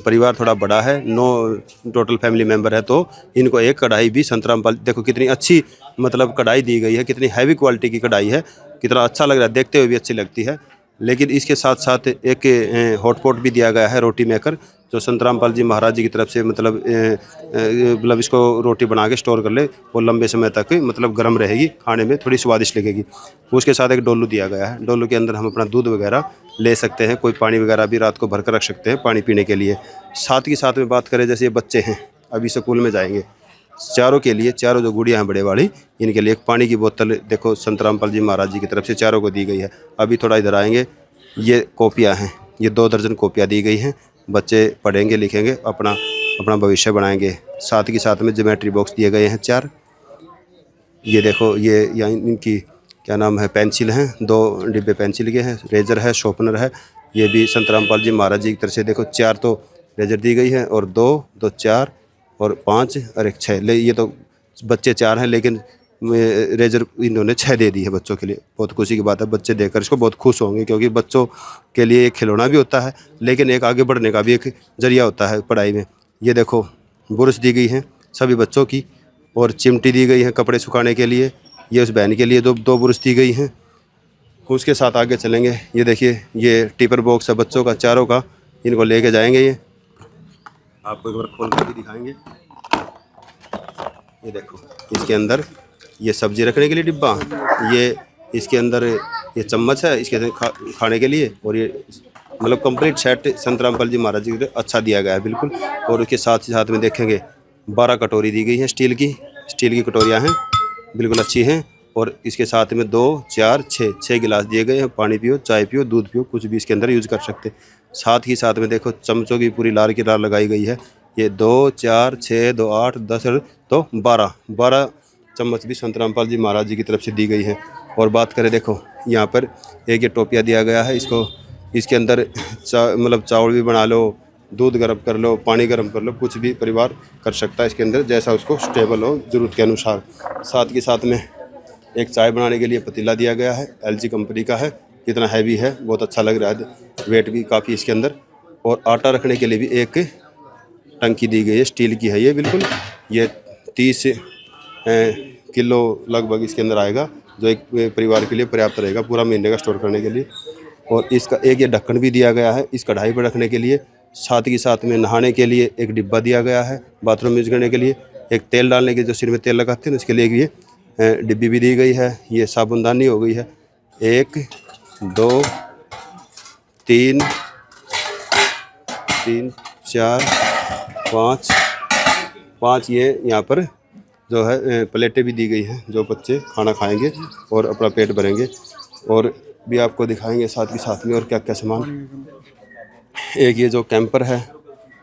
परिवार थोड़ा बड़ा है, 9 टोटल फैमिली मेंबर है, तो इनको एक कढ़ाई भी संत रामपाल, देखो कितनी अच्छी मतलब कढ़ाई दी गई है, कितनी हैवी क्वालिटी की कढ़ाई है, कितना अच्छा लग रहा है, देखते हुए भी अच्छी लगती है। लेकिन इसके साथ साथ एक हॉटपॉट भी दिया गया है, रोटी मेकर, जो संत रामपाल जी महाराज जी की तरफ से मतलब इसको रोटी बना के स्टोर कर ले, वो लंबे समय तक मतलब गर्म रहेगी, खाने में थोड़ी स्वादिष्ट लगेगी। उसके साथ एक डोलू दिया गया है, डोलू के अंदर हम अपना दूध वगैरह ले सकते हैं, कोई पानी वगैरह भी रात को भर कर रख सकते हैं पानी पीने के लिए। साथ ही साथ में बात करें, जैसे ये बच्चे हैं अभी स्कूल में जाएंगे, चारों के लिए, चारों जो गुड़िया हैं बड़े वाली, इनके लिए एक पानी की बोतल देखो संत रामपाल जी महाराज जी की तरफ से चारों को दी गई है। अभी थोड़ा इधर आएंगे, ये कॉपियाँ हैं, ये 2 दर्जन कॉपियाँ दी गई हैं, बच्चे पढ़ेंगे लिखेंगे, अपना भविष्य बनाएंगे। साथ ही साथ में ज्योमेट्री बॉक्स दिए गए हैं 4। ये देखो, ये यहाँ इनकी क्या नाम है, पेंसिल हैं, 2 डिब्बे पेंसिल के हैं, रेजर है, शॉर्पनर है, ये भी संत रामपाल जी महाराज जी की तरफ से देखो 4 तो रेजर दी गई है, और 2 4 और 5 और 1 6। ये तो बच्चे 4 हैं, लेकिन रेजर इन्होंने 6 दे दी है बच्चों के लिए। बहुत खुशी की बात है, बच्चे देखकर इसको बहुत खुश होंगे, क्योंकि बच्चों के लिए एक खिलौना भी होता है, लेकिन एक आगे बढ़ने का भी एक जरिया होता है पढ़ाई में। ये देखो, ब्रश दी गई हैं सभी बच्चों की, और चिमटी दी गई है कपड़े सुखाने के लिए। ये उस बहन के लिए 2 ब्रश दी गई हैं। उसके साथ आगे चलेंगे, ये देखिए, ये टिपर बॉक्स है बच्चों का, चारों का, इनको लेके जाएंगे। ये आपको एक बार खोल कर भी दिखाएंगे। ये देखो, इसके अंदर ये सब्जी रखने के लिए डिब्बा, ये इसके अंदर ये चम्मच है इसके अंदर खाने के लिए, और ये मतलब कंप्लीट सेट संत रामपाल जी महाराज जी के अच्छा दिया गया है बिल्कुल। और उसके साथ ही साथ में देखेंगे 12 कटोरी दी गई हैं, स्टील की कटोरियाँ हैं, बिल्कुल अच्छी हैं। और इसके साथ में 2 4 6 गिलास दिए गए हैं, पानी पियो, चाय पियो, दूध पियो, कुछ भी इसके अंदर यूज़ कर सकते। साथ ही साथ में देखो, चमचों की पूरी लार की लार लगाई गई है। ये 2 4 6 2 8 10 तो 12 चम्मच भी संत रामपाल जी महाराज जी की तरफ से दी गई है। और बात करें, देखो यहाँ पर एक ये टोपिया दिया गया है, इसके अंदर मतलब चावल भी बना लो, दूध गर्म कर लो, पानी गर्म कर लो, कुछ भी परिवार कर सकता है इसके अंदर, जैसा उसको स्टेबल हो ज़रूरत के अनुसार। साथ के साथ में एक चाय बनाने के लिए पतीला दिया गया है, LG कंपनी का है, कितना हैवी है, बहुत अच्छा लग रहा है, वेट भी काफ़ी इसके अंदर। और आटा रखने के लिए भी एक टंकी दी गई है, स्टील की है ये बिल्कुल। ये 30 किलो लगभग इसके अंदर आएगा, जो एक परिवार के लिए पर्याप्त रहेगा पूरा महीने का स्टोर करने के लिए। और इसका एक ये ढक्कन भी दिया गया है इस कढ़ाई पर रखने के लिए। साथ ही साथ में नहाने के लिए एक डिब्बा दिया गया है, बाथरूम यूज करने के लिए। एक तेल डालने के, जो सिर में तेल लगाते हैं उसके लिए ये डिब्बी भी दी गई है। ये साबुनदानी हो गई है, 1 2 3 4 5 ये यहाँ पर जो है प्लेटें भी दी गई हैं, जो बच्चे खाना खाएंगे और अपना पेट भरेंगे। और भी आपको दिखाएंगे साथ के साथ में और क्या क्या सामान। एक ये जो कैंपर है,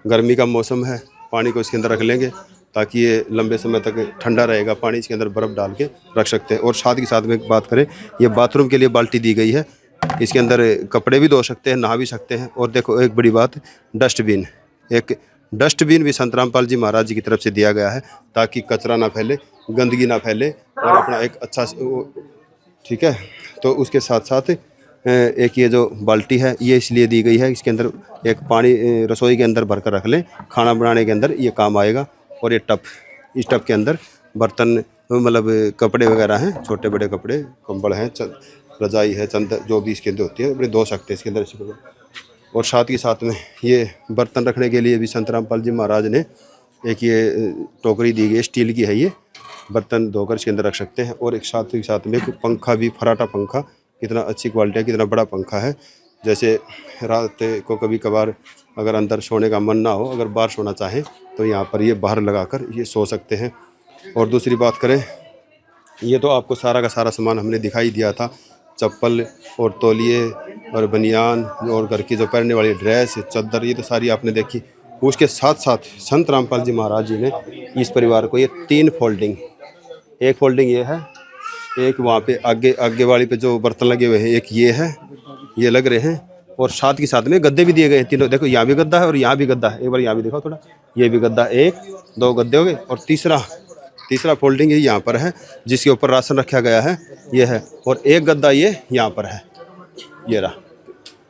गर्मी का मौसम है, पानी को इसके अंदर रख लेंगे ताकि ये लंबे समय तक ठंडा रहेगा। पानी इसके अंदर बर्फ़ डाल के रख सकते हैं। और साथ के साथ में एक बात करें, ये बाथरूम के लिए बाल्टी दी गई है, इसके अंदर कपड़े भी धो सकते हैं, नहा भी सकते हैं। और देखो एक बड़ी बात, डस्टबिन, एक डस्टबिन भी संत रामपाल जी महाराज जी की तरफ से दिया गया है ताकि कचरा ना फैले, गंदगी ना फैले और अपना एक अच्छा, ठीक है। तो उसके साथ साथ एक ये जो बाल्टी है ये इसलिए दी गई है, इसके अंदर एक पानी रसोई के अंदर भर कर रख लें, खाना बनाने के अंदर ये काम आएगा। और ये टब, इस टब के अंदर बर्तन मतलब कपड़े वगैरह हैं, छोटे बड़े कपड़े, कंबल हैं, रजाई है, चंद जो भी इसके अंदर होती है अपने धो सकते हैं इसके अंदर। और साथ ही साथ में ये बर्तन रखने के लिए भी संत रामपाल जी महाराज ने एक ये टोकरी दी गई, स्टील की है, ये बर्तन धोकर इसके अंदर रख सकते हैं। और एक साथ ही साथ में पंखा भी, फराटा पंखा, कितना अच्छी क्वालिटी है, कितना बड़ा पंखा है। जैसे रात को कभी कभार अगर अंदर सोने का मन ना हो, अगर बाहर सोना चाहें तो यहाँ पर ये बाहर लगाकर ये सो सकते हैं। और दूसरी बात करें, ये तो आपको सारा का सारा सामान हमने दिखाई दिया था, चप्पल और तौलिए और बनियान और घर की जो पहनने वाली ड्रेस, चादर, ये तो सारी आपने देखी। उसके साथ साथ संत रामपाल जी महाराज जी ने इस परिवार को ये 3 फोल्डिंग, एक फोल्डिंग ये है, एक वहाँ पे आगे वाली पे जो बर्तन लगे हुए हैं, एक ये है, ये लग रहे हैं। और साथ के साथ में गद्दे भी दिए गए हैं तीनों। देखो यहाँ भी गद्दा है और यहाँ भी गद्दा है, एक बार यहाँ भी देखो थोड़ा, ये भी गद्दा, 1-2 गद्दे हो गए। और तीसरा फोल्डिंग ये यहाँ पर है जिसके ऊपर राशन रखा गया है, ये है। और एक गद्दा ये यहाँ पर है, ये रहा,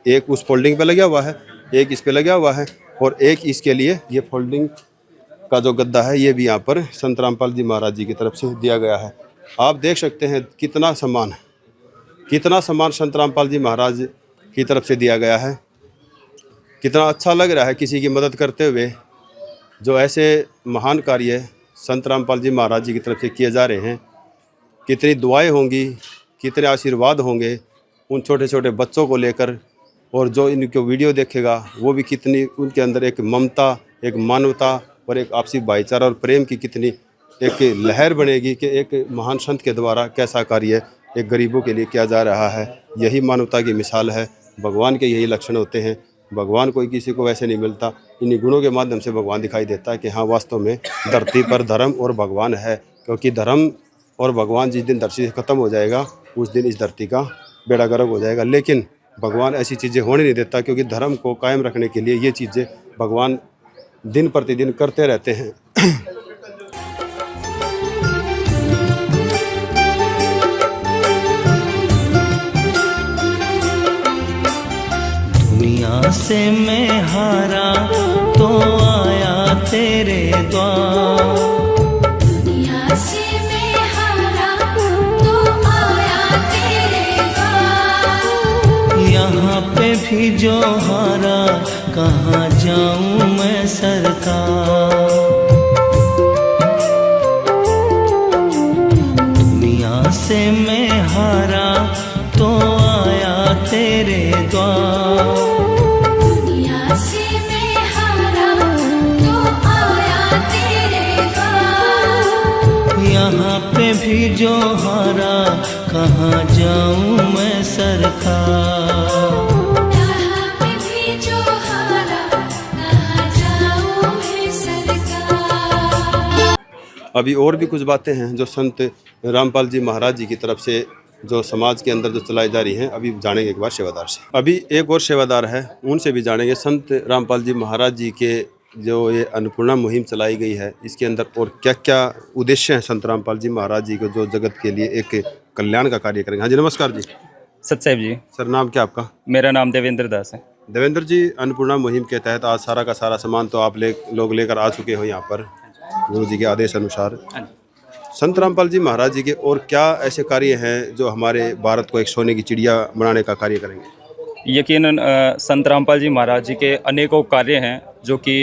एक उस फोल्डिंग पे लगा हुआ है, एक इस पे लगा हुआ है और एक इसके लिए ये फोल्डिंग का जो गद्दा है ये भी यहाँ पर संत रामपाल जी महाराज जी की तरफ से दिया गया है। आप देख सकते हैं कितना सामान संत रामपाल जी महाराज की तरफ से दिया गया है। कितना अच्छा लग रहा है किसी की मदद करते हुए। जो ऐसे महान कार्य संत रामपाल जी महाराज जी की तरफ से किए जा रहे हैं, कितनी दुआएं होंगी, कितने आशीर्वाद होंगे उन छोटे छोटे बच्चों को लेकर। और जो इनको वीडियो देखेगा वो भी कितनी उनके अंदर एक ममता, एक मानवता और एक आपसी भाईचारा और प्रेम की कितनी एक लहर बनेगी कि एक महान संत के द्वारा कैसा कार्य एक गरीबों के लिए किया जा रहा है। यही मानवता की मिसाल है। भगवान के यही लक्षण होते हैं। भगवान कोई किसी को वैसे नहीं मिलता, इन्हीं गुणों के माध्यम से भगवान दिखाई देता है कि हाँ वास्तव में धरती पर धर्म और भगवान है। क्योंकि धर्म और भगवान जिस दिन धरती से ख़त्म हो जाएगा उस दिन इस धरती का बेड़ा गर्क हो जाएगा। लेकिन भगवान ऐसी चीज़ें होने नहीं देता, क्योंकि धर्म को कायम रखने के लिए ये चीज़ें भगवान दिन प्रतिदिन करते रहते हैं। दुनिया से मैं हारा तो आया तेरे द्वार, दुनिया से मैं हारा तो आया तेरे द्वार। यहाँ पे भी जो हारा कहाँ जाऊँ मैं सरकार। दुनिया से मैं हारा तो आया तेरे द्वार, दुनिया से मैं हारा तो आया तेरे द्वार। यहाँ पे भी जो हारा कहाँ जाऊँ मैं सरकार। यहाँ पे भी जो हारा कहाँ जाऊँ मैं सरकार। अभी और भी कुछ बातें हैं जो संत रामपाल जी महाराज जी की तरफ से जो समाज के अंदर जो चलाई जा रही हैं, अभी जानेंगे एक बार सेवादार से। अभी एक और सेवादार है, उनसे भी जानेंगे संत रामपाल जी महाराज जी के जो ये अन्नपूर्णा मुहिम चलाई गई है, इसके अंदर और क्या क्या उद्देश्य हैं संत रामपाल जी महाराज जी को जो जगत के लिए एक कल्याण का कार्य करेंगे। हाँ जी, नमस्कार जी। सतसाहिब जी। सर, नाम क्या आपका? मेरा नाम देवेंद्र दास है। देवेंद्र जी, अन्नपूर्णा मुहिम के तहत आज सारा का सारा सामान तो आप लोग लेकर आ चुके हो यहाँ पर गुरु जी के आदेश अनुसार। संत रामपाल जी महाराज जी के और क्या ऐसे कार्य हैं जो हमारे भारत को एक सोने की चिड़िया बनाने का कार्य करेंगे? यकीनन संत रामपाल जी महाराज जी के अनेकों कार्य हैं जो कि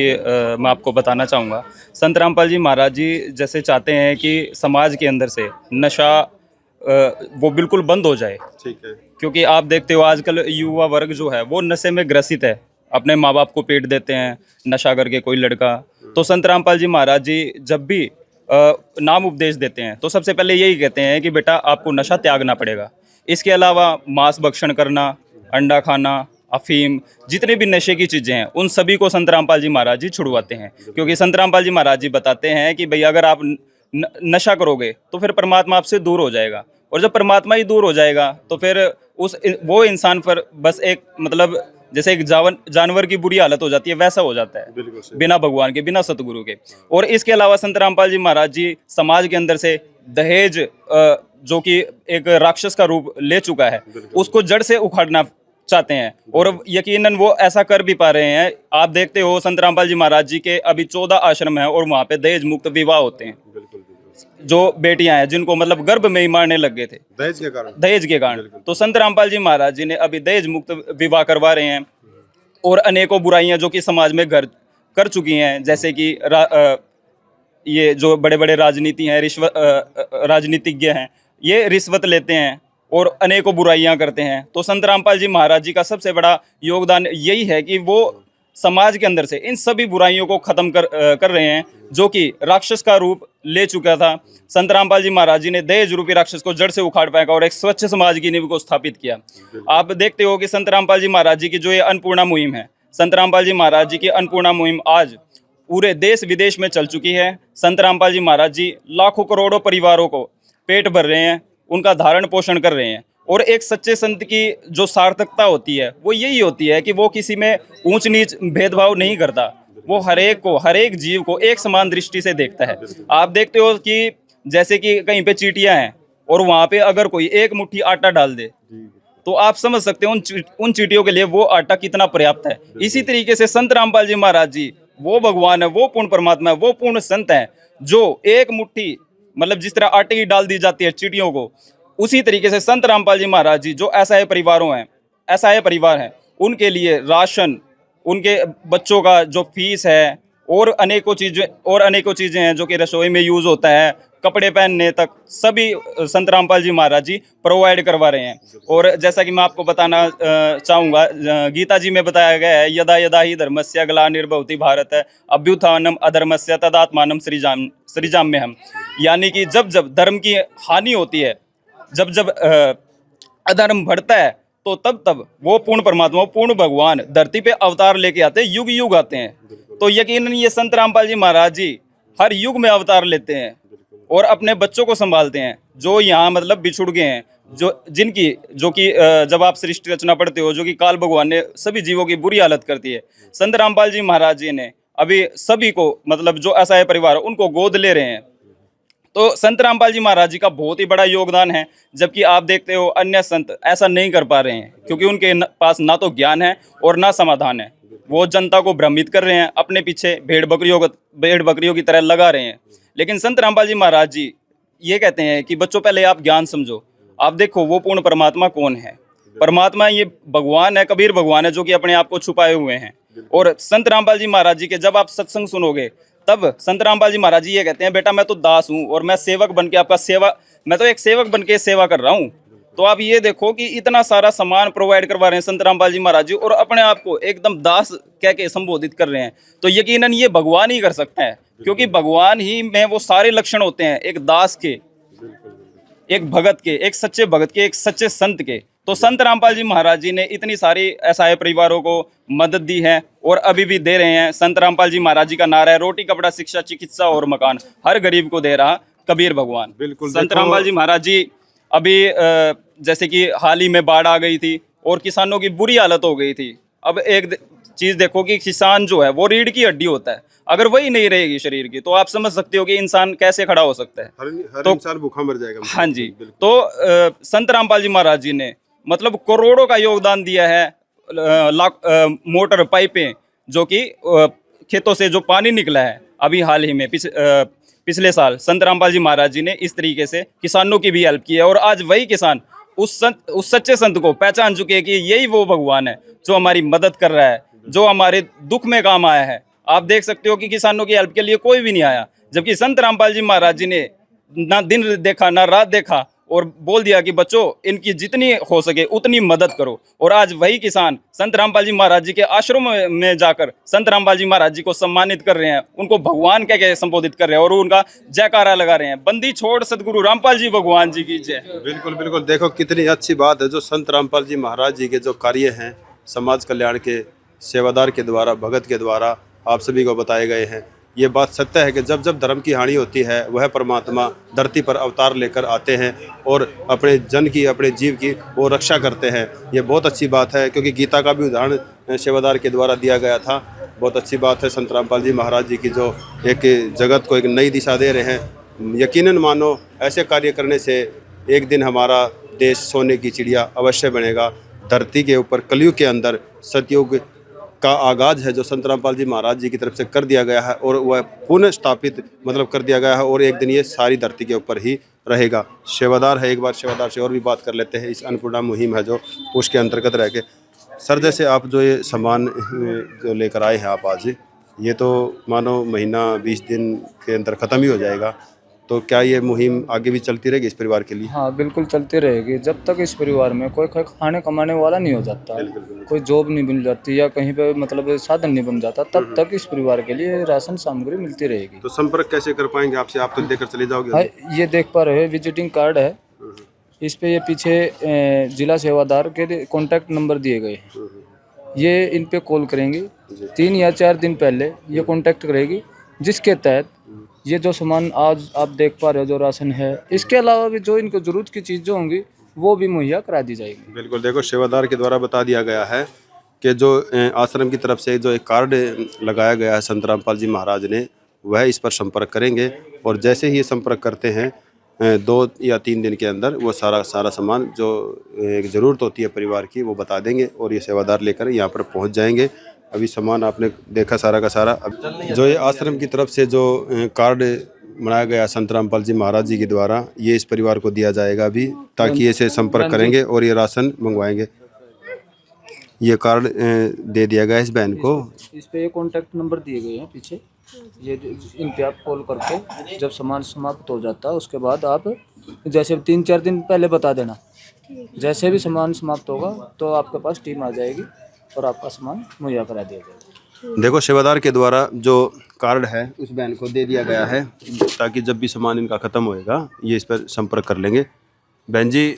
मैं आपको बताना चाहूँगा। संत रामपाल जी महाराज जी जैसे चाहते हैं कि समाज के अंदर से नशा वो बिल्कुल बंद हो जाए। ठीक है। क्योंकि आप देखते हो आजकल युवा वर्ग जो है वो नशे में ग्रसित है, अपने माँ बाप को पेट देते हैं नशा करके कोई लड़का। तो संत रामपाल जी महाराज जी जब भी नाम उपदेश देते हैं तो सबसे पहले यही कहते हैं कि बेटा आपको नशा त्यागना पड़ेगा। इसके अलावा मांस भक्षण करना, अंडा खाना, अफीम, जितने भी नशे की चीज़ें हैं उन सभी को संत रामपाल जी महाराज जी छुड़वाते हैं। क्योंकि संत रामपाल जी महाराज जी बताते हैं कि भाई अगर आप नशा करोगे तो फिर परमात्मा आपसे दूर हो जाएगा, और जब परमात्मा ही दूर हो जाएगा तो फिर वो इंसान पर बस एक मतलब जैसे एक जानवर की बुरी हालत हो जाती है वैसा हो जाता है, बिना भगवान के, बिना सतगुरु के। और इसके अलावा संत रामपाल जी महाराज जी समाज के अंदर से दहेज जो कि एक राक्षस का रूप ले चुका है उसको जड़ से उखाड़ना चाहते हैं, और यकीनन वो ऐसा कर भी पा रहे हैं। आप देखते हो संत रामपाल जी महाराज जी के अभी 14 आश्रम हैं और वहाँ पे दहेज मुक्त विवाह होते हैं। जो बेटियां हैं जिनको मतलब गर्भ में ही मारने लग गए थे दहेज के कारण, तो संत रामपाल जी महाराज जी ने अभी दहेज मुक्त विवाह करवा रहे हैं। और अनेकों बुराइयां जो कि समाज में घर कर चुकी हैं, जैसे कि ये जो बड़े बड़े राजनीति हैं, राजनीतिज्ञ हैं, ये रिश्वत लेते हैं और अनेकों बुराइयां करते हैं। तो संत रामपाल जी महाराज जी का सबसे बड़ा योगदान यही है कि वो समाज के अंदर से इन सभी बुराइयों को खत्म कर रहे हैं जो कि राक्षस का रूप ले चुका था। संत रामपाल जी महाराज जी ने दहेज रूपी राक्षस को जड़ से उखाड़ पाया और एक स्वच्छ समाज की नींव को स्थापित किया। आप देखते हो कि संत रामपाल जी महाराज जी की जो ये अन्नपूर्णा मुहिम है, संत रामपाल जी महाराज जी की अन्नपूर्णा मुहिम आज पूरे देश विदेश में चल चुकी है। संत रामपाल जी महाराज जी लाखों करोड़ों परिवारों को पेट भर रहे हैं, उनका धारण पोषण कर रहे हैं। और एक सच्चे संत की जो सार्थकता होती है वो यही होती है कि वो किसी में ऊंच नीच भेदभाव नहीं करता, वो हर एक जीव को एक समान दृष्टि से देखता है। आप देखते हो कि जैसे कि कहीं पे चींटियां हैं और वहाँ पे अगर कोई एक मुट्ठी आटा डाल दे तो आप समझ सकते हो उन चींटियों के लिए वो आटा कितना पर्याप्त है। इसी तरीके से संत रामपाल जी महाराज जी वो भगवान है, वो पूर्ण परमात्मा है, वो पूर्ण संत है जो एक मुट्ठी मतलब जिस तरह आटे की डाल दी जाती है चींटियों को, उसी तरीके से संत रामपाल जी महाराज जी जो असहाय परिवार हैं उनके लिए राशन, उनके बच्चों का जो फीस है और अनेकों चीज़ें हैं जो कि रसोई में यूज़ होता है, कपड़े पहनने तक सभी संत रामपाल जी महाराज जी प्रोवाइड करवा रहे हैं। और जैसा कि मैं आपको बताना चाहूँगा, गीता जी में बताया गया है, यदा यदा ही धर्मस्य ग्लानिर्भवति भारत अभ्युत्थानम अधर्मस्य तदात्मानं सृजाम्यहम्। यानी कि जब जब धर्म की हानि होती है, जब जब अधर्म बढ़ता है तो तब तब वो पूर्ण परमात्मा, पूर्ण भगवान धरती पे अवतार लेके आते हैं, युग युग आते हैं। तो यकीनन ये संत रामपाल जी महाराज जी हर युग में अवतार लेते हैं और अपने बच्चों को संभालते हैं जो यहाँ मतलब बिछुड़ गए हैं, जो कि जब आप सृष्टि रचना पढ़ते हो जो कि काल भगवान ने सभी जीवों की बुरी हालत करती है, संत रामपाल जी महाराज जी ने अभी सभी को मतलब जो असहाय परिवार उनको गोद ले रहे हैं। तो संत रामपाल जी महाराज जी का बहुत ही बड़ा योगदान है, जबकि आप देखते हो अन्य संत ऐसा नहीं कर पा रहे हैं क्योंकि उनके पास ना तो ज्ञान है और ना समाधान है। वो जनता को भ्रमित कर रहे हैं, अपने पीछे भेड़ बकरियों की तरह लगा रहे हैं। लेकिन संत रामपाल जी महाराज जी ये कहते हैं कि बच्चों पहले आप ज्ञान समझो, आप देखो वो पूर्ण परमात्मा कौन है। परमात्मा ये भगवान है, कबीर भगवान है जो कि अपने आप को छुपाए हुए हैं। और संत रामपाल जी महाराज जी के जब आप सत्संग सुनोगे तब संत रामपाल जी महाराज जी ये कहते हैं, बेटा मैं तो दास हूँ और मैं सेवक बन के मैं तो एक सेवक बन के सेवा कर रहा हूँ। तो आप ये देखो कि इतना सारा सामान प्रोवाइड करवा रहे हैं संत रामपाल जी महाराज जी और अपने आप को एकदम दास कह के संबोधित कर रहे हैं। तो यकीनन ये भगवान ही कर सकता है, क्योंकि भगवान ही में वो सारे लक्षण होते हैं, एक दास के, एक भगत के, एक सच्चे भगत के, एक सच्चे संत के। तो संत रामपाल जी महाराज जी ने इतनी सारी असहाय परिवारों को मदद दी है और अभी भी दे रहे हैं। संत रामपाल जी महाराज जी का नारा है, रोटी कपड़ा शिक्षा चिकित्सा और मकान, हर गरीब को दे रहा कबीर भगवान। बिल्कुल। संत रामपाल जी महाराज जी अभी जैसे कि हाल ही में बाढ़ आ गई थी और किसानों की बुरी हालत हो गई थी। अब एक चीज़ देखो कि किसान जो है वो रीढ़ की हड्डी होता है, अगर वही नहीं रहेगी शरीर की तो आप समझ सकते हो कि इंसान कैसे खड़ा हो सकता है। हर इंसान भूखा मर जाएगा। हाँ जी। तो संत रामपाल जी महाराज जी ने मतलब करोड़ों का योगदान दिया है। मोटर पाइपें जो कि खेतों से जो पानी निकला है अभी हाल ही में पिछले साल संत रामपाल जी महाराज जी ने इस तरीके से किसानों की भी हेल्प की है। और आज वही किसान उस सच्चे संत को पहचान चुके हैं कि यही वो भगवान है जो हमारी मदद कर रहा है, जो हमारे दुख में काम आया है। आप देख सकते हो कि किसानों की हेल्प के लिए कोई भी नहीं आया, जबकि संत रामपाल जी महाराज जी ने ना दिन देखा ना रात देखा और बोल दिया कि बच्चों इनकी जितनी हो सके उतनी मदद करो। और आज वही किसान संत रामपाल जी महाराज जी के आश्रम में जाकर संत रामपाल जी महाराज जी को सम्मानित कर रहे हैं, उनको भगवान कह के संबोधित कर रहे हैं और उनका जयकारा लगा रहे हैं। बंदी छोड़ सदगुरु रामपाल जी भगवान जी की जय। बिल्कुल बिल्कुल, देखो कितनी अच्छी बात है जो संत रामपाल जी महाराज जी के जो कार्य हैं समाज कल्याण के, सेवादार के द्वारा, भगत के द्वारा आप सभी को बताए गए हैं। ये बात सत्य है कि जब जब धर्म की हानि होती है वह परमात्मा धरती पर अवतार लेकर आते हैं और अपने जन की, अपने जीव की वो रक्षा करते हैं। ये बहुत अच्छी बात है, क्योंकि गीता का भी उदाहरण सेवादार के द्वारा दिया गया था। बहुत अच्छी बात है संत रामपाल जी महाराज जी की जो एक जगत को एक नई दिशा दे रहे हैं। यकीनन मानो ऐसे कार्य करने से एक दिन हमारा देश सोने की चिड़िया अवश्य बनेगा। धरती के ऊपर कलयुग के अंदर सतयुग का आगाज है जो संत रामपाल जी महाराज जी की तरफ से कर दिया गया है और वह पुनः स्थापित मतलब कर दिया गया है और एक दिन ये सारी धरती के ऊपर ही रहेगा। सेवादार है, एक बार सेवादार से और भी बात कर लेते हैं। इस अन्नपूर्णा मुहिम है जो उसके अंतर्गत रह के सर, जैसे आप जो ये सामान जो लेकर आए हैं आप आज, ये तो मानो महीना 20 दिन के अंदर ख़त्म ही हो जाएगा, तो क्या ये मुहिम आगे भी चलती रहेगी इस परिवार के लिए? हाँ बिल्कुल चलती रहेगी जब तक इस परिवार में कोई खाने कमाने वाला नहीं हो जाता, कोई जॉब नहीं बन जाती या कहीं पे मतलब साधन नहीं बन जाता, तब तक इस परिवार के लिए राशन सामग्री मिलती रहेगी। तो संपर्क कैसे कर पाएंगे आपसे? आप तो देकर चले जाओगे? हाँ, ये देख पा रहे हैं विजिटिंग कार्ड है, इस पे ये पीछे जिला सेवादार के कॉन्टैक्ट नंबर दिए गए हैं। ये इन पे कॉल करेंगे, 3 या 4 दिन पहले ये कॉन्टैक्ट करेगी, जिसके तहत ये जो सामान आज आप देख पा रहे हो जो राशन है, इसके अलावा भी जो इनको जरूरत की चीज़ें होंगी वो भी मुहैया करा दी जाएगी। बिल्कुल, देखो सेवादार के द्वारा बता दिया गया है कि जो आश्रम की तरफ से जो एक कार्ड लगाया गया है संत रामपाल जी महाराज ने, वह इस पर संपर्क करेंगे और जैसे ही ये संपर्क करते हैं 2 या 3 दिन के अंदर वो सारा सामान जो एक ज़रूरत होती है परिवार की वो बता देंगे और ये सेवादार लेकर यहाँ पर पहुँच जाएंगे। अभी सामान आपने देखा सारा का सारा। अब जो ये आश्रम की तरफ से जो कार्ड बनाया गया संत रामपाल जी महाराज जी के द्वारा, ये इस परिवार को दिया जाएगा अभी, ताकि इसे संपर्क करेंगे और ये राशन मंगवाएंगे। ये कार्ड दे दिया गया इस बहन को। इस पे ये कॉन्टैक्ट नंबर दिए गए हैं पीछे, ये इन पे आप कॉल करके जब सामान समाप्त हो जाता है उसके बाद आप जैसे 3-4 दिन पहले बता देना, जैसे भी सामान समाप्त होगा तो आपके पास टीम आ जाएगी और आपका सामान मुहैया करा दिया जाएगा। देखो सेवादार के द्वारा जो कार्ड है उस बहन को दे दिया गया है, ताकि जब भी सामान इनका ख़त्म होएगा ये इस पर संपर्क कर लेंगे। बहन जी,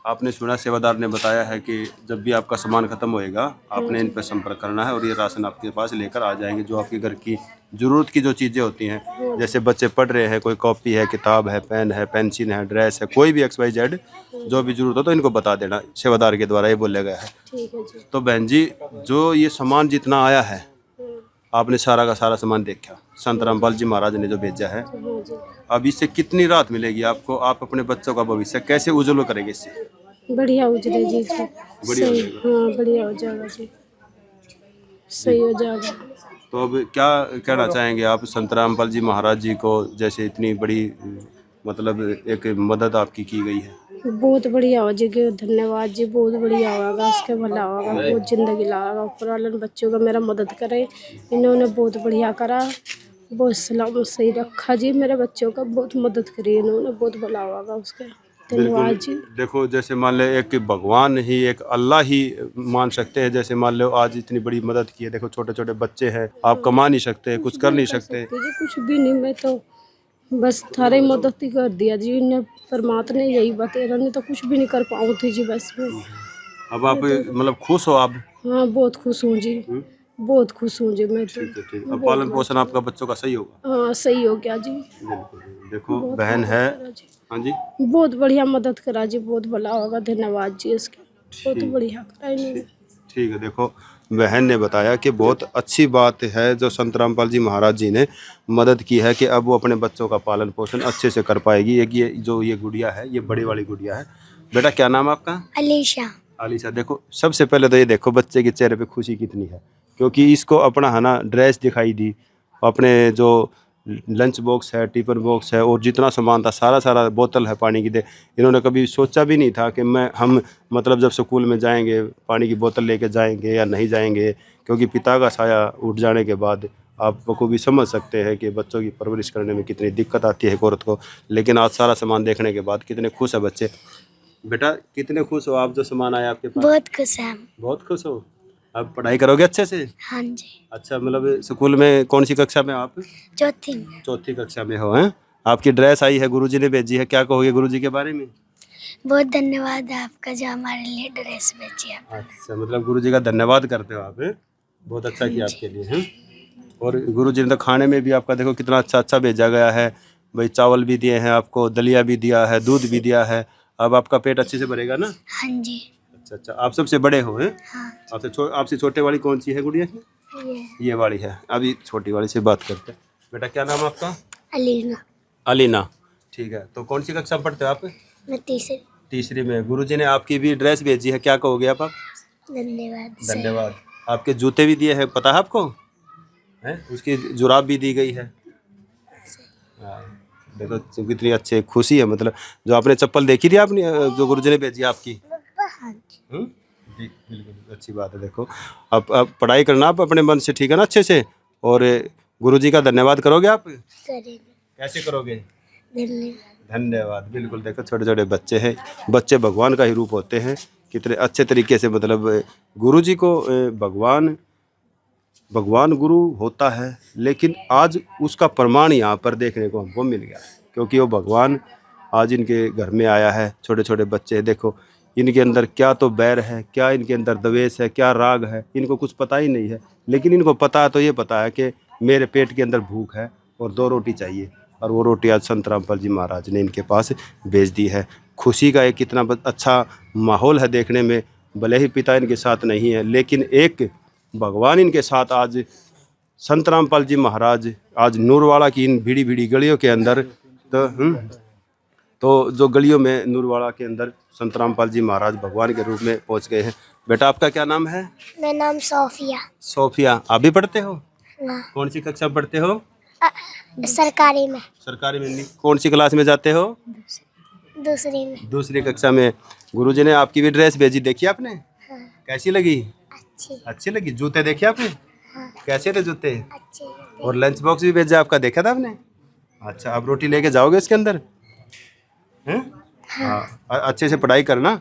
आपने सुना सेवादार ने बताया है कि जब भी आपका सामान ख़त्म होएगा आपने इन पर संपर्क करना है और ये राशन आपके पास लेकर आ जाएंगे। जो आपके घर की ज़रूरत की जो चीज़ें होती हैं, जैसे बच्चे पढ़ रहे हैं, कोई कॉपी है, किताब है, पेन है, पेंसिल है, ड्रेस है, कोई भी XYZ जो भी ज़रूरत हो तो इनको बता देना। सेवादार के द्वारा ये बोला गया है। ठीक है जी। तो बहन जी, जो ये सामान जितना आया है आपने सारा का सारा सामान देखा, संत रामपाल जी महाराज ने जो भेजा है, अब इससे कितनी राहत मिलेगी आपको? आप अपने बच्चों का भविष्य कैसे उज्जवल करेंगे इससे? बढ़िया उजले जी, बढ़िया हो सही, जाएगा। हाँ बढ़िया हो जाएगा जी, सही हो जाएगा। तो अब क्या कहना चाहेंगे आप संत रामपाल जी महाराज जी को, जैसे इतनी बड़ी मतलब एक मदद आपकी की गई है? बहुत बढ़िया हो जी, धन्यवाद जी, बहुत बढ़िया होगा, उसके भला होगा, बहुत जिंदगी लाएगा, ऊपर वाले बच्चों का मेरा मदद करे। इन्होंने बहुत बढ़िया करा, बहुत सलामत सही रखा जी, मेरे बच्चों का बहुत मदद करी इन्होंने, बहुत भला होगा उसके, धन्यवाद जी। देखो जैसे मान लो एक भगवान ही, एक अल्लाह ही मान सकते हैं। जैसे मान लो आज इतनी बड़ी मदद की है, देखो छोटे छोटे बच्चे हैं, आप कमा नहीं सकते, कुछ कर नहीं सकते जी, कुछ भी नहीं, मैं तो बस थारे मदद ही कर दिया जी, इन्हें परमात्मा ने यही बताया, नहीं तो कुछ भी नहीं कर पाऊँ थी जी बस मैं। अब आप मतलब खुश हो आप? हाँ बहुत खुश हूँ जी, बहुत खुश हूँ जी मैं तो। ठीक। अब पालन पोषण आपका बच्चों का सही होगा? हाँ सही हो गया जी। देखो बहन है, हाँ जी, बहुत बढ़िया मदद करा जी, बहुत भला होगा, धन्यवाद जी इसका, बहुत बढ़िया करा इन्होंने। ठीक है। देखो बहन ने बताया कि बहुत अच्छी बात है जो संत रामपाल जी महाराज जी ने मदद की है कि अब वो अपने बच्चों का पालन पोषण अच्छे से कर पाएगी। एक ये जो ये गुड़िया है, ये बड़ी वाली गुड़िया है। बेटा क्या नाम है आपका? अलीशा। अलीशा। देखो सबसे पहले तो ये देखो बच्चे के चेहरे पे खुशी कितनी है, क्योंकि इसको अपना है ना ड्रेस दिखाई दी, अपने जो लंच बॉक्स है, टिफिन बॉक्स है और जितना सामान था सारा बोतल है पानी की दे। इन्होंने कभी सोचा भी नहीं था कि हम मतलब जब स्कूल में जाएंगे पानी की बोतल लेके जाएंगे या नहीं जाएंगे, क्योंकि पिता का साया उठ जाने के बाद आपको भी समझ सकते हैं कि बच्चों की परवरिश करने में कितनी दिक्कत आती है एक औरत को। लेकिन आज सारा सामान देखने के बाद कितने खुश है बच्चे। बेटा कितने खुश हो आप जो सामान आया आपके पास? बहुत खुश है हम। बहुत खुश हो। अब पढ़ाई करोगे अच्छे से? हाँ जी। अच्छा, मतलब स्कूल में कौन सी कक्षा में आप? चौथी में। चौथी कक्षा में हो हैं? आपकी ड्रेस आई है, गुरुजी ने भेजी है, क्या कहोगे गुरुजी के बारे में? बहुत धन्यवाद आपका जो हमारे लिए ड्रेस भेजी है। अच्छा, मतलब गुरुजी का धन्यवाद करते हो आप हैं? बहुत अच्छा किया आपके लिए हैं। और गुरुजी ने तो खाने में भी आपका देखो कितना अच्छा अच्छा भेजा गया है भाई। चावल भी दिए हैं आपको, दलिया भी दिया है, दूध भी दिया है। अब आपका पेट अच्छे से भरेगा ना? हाँ जी। अच्छा अच्छा, आप सबसे बड़े हो हैं? हाँ। आपसे छोटे वाली कौन सी है गुड़िया? ये वाली है। अभी छोटी वाली से बात करते हैं। बेटा क्या नाम है आपका? अलीना। अलीना, ठीक है। तो कौन सी कक्षा में पढ़ते हो आप? मैं तीसरी में। गुरुजी ने आपकी भी ड्रेस भेजी है, क्या कहोगे आप? धन्यवाद। धन्यवाद। आपके जूते भी दिए हैं, पता है आपको? है उसकी जुराब भी दी गई है। हाँ, देखो कितनी अच्छी खुशी है। मतलब जो आपने चप्पल देखी थी आपने जो गुरुजी ने भेजी आपकी? जी बिल्कुल, अच्छी बात है। देखो अब पढ़ाई करना आप अपने मन से, ठीक है ना, अच्छे से। और गुरुजी का धन्यवाद करोगे आप? करेंगे। कैसे करोगे? धन्यवाद। धन्यवाद, बिल्कुल। देखो छोटे छोटे बच्चे हैं, बच्चे भगवान का ही रूप होते हैं। कितने अच्छे तरीके से मतलब गुरुजी को भगवान गुरु होता है। लेकिन आज उसका प्रमाण यहाँ पर देखने को हमको मिल गया, क्योंकि वो भगवान आज इनके घर में आया है। छोटे छोटे बच्चे देखो, इनके अंदर क्या तो बैर है, क्या इनके अंदर द्वेष है, क्या राग है, इनको कुछ पता ही नहीं है। लेकिन इनको पता है तो ये पता है कि मेरे पेट के अंदर भूख है और 2 रोटी चाहिए। और वो रोटी आज संत रामपाल जी महाराज ने इनके पास भेज दी है। खुशी का एक कितना अच्छा माहौल है देखने में। भले ही पिता इनके साथ नहीं है, लेकिन एक भगवान इनके साथ आज संत रामपाल जी महाराज आज नूरवाड़ा की इन भीड़ी भीड़ी गलियों के अंदर तो जो गलियों में नूरवाड़ा के अंदर संत रामपाल जी महाराज भगवान के रूप में पहुंच गए हैं। बेटा आपका क्या नाम है? मेरा नाम सोफिया। सोफिया, आप भी पढ़ते हो? हाँ। कौन सी कक्षा में पढ़ते हो? सरकारी में। सरकारी में नहीं, कौन सी क्लास में जाते हो? दूसरी में। दूसरी कक्षा में। गुरुजी ने आपकी भी ड्रेस भेजी, देखी आपने? हाँ। कैसी लगी? अच्छी लगी। जूते देखे आपने? हाँ। कैसे थे जूते? अच्छे। और लंच बॉक्स भी भेजा आपका, देखा था आपने? अच्छा, आप रोटी लेके जाओगे इसके अंदर हैं? हाँ। अच्छे से पढ़ाई करना।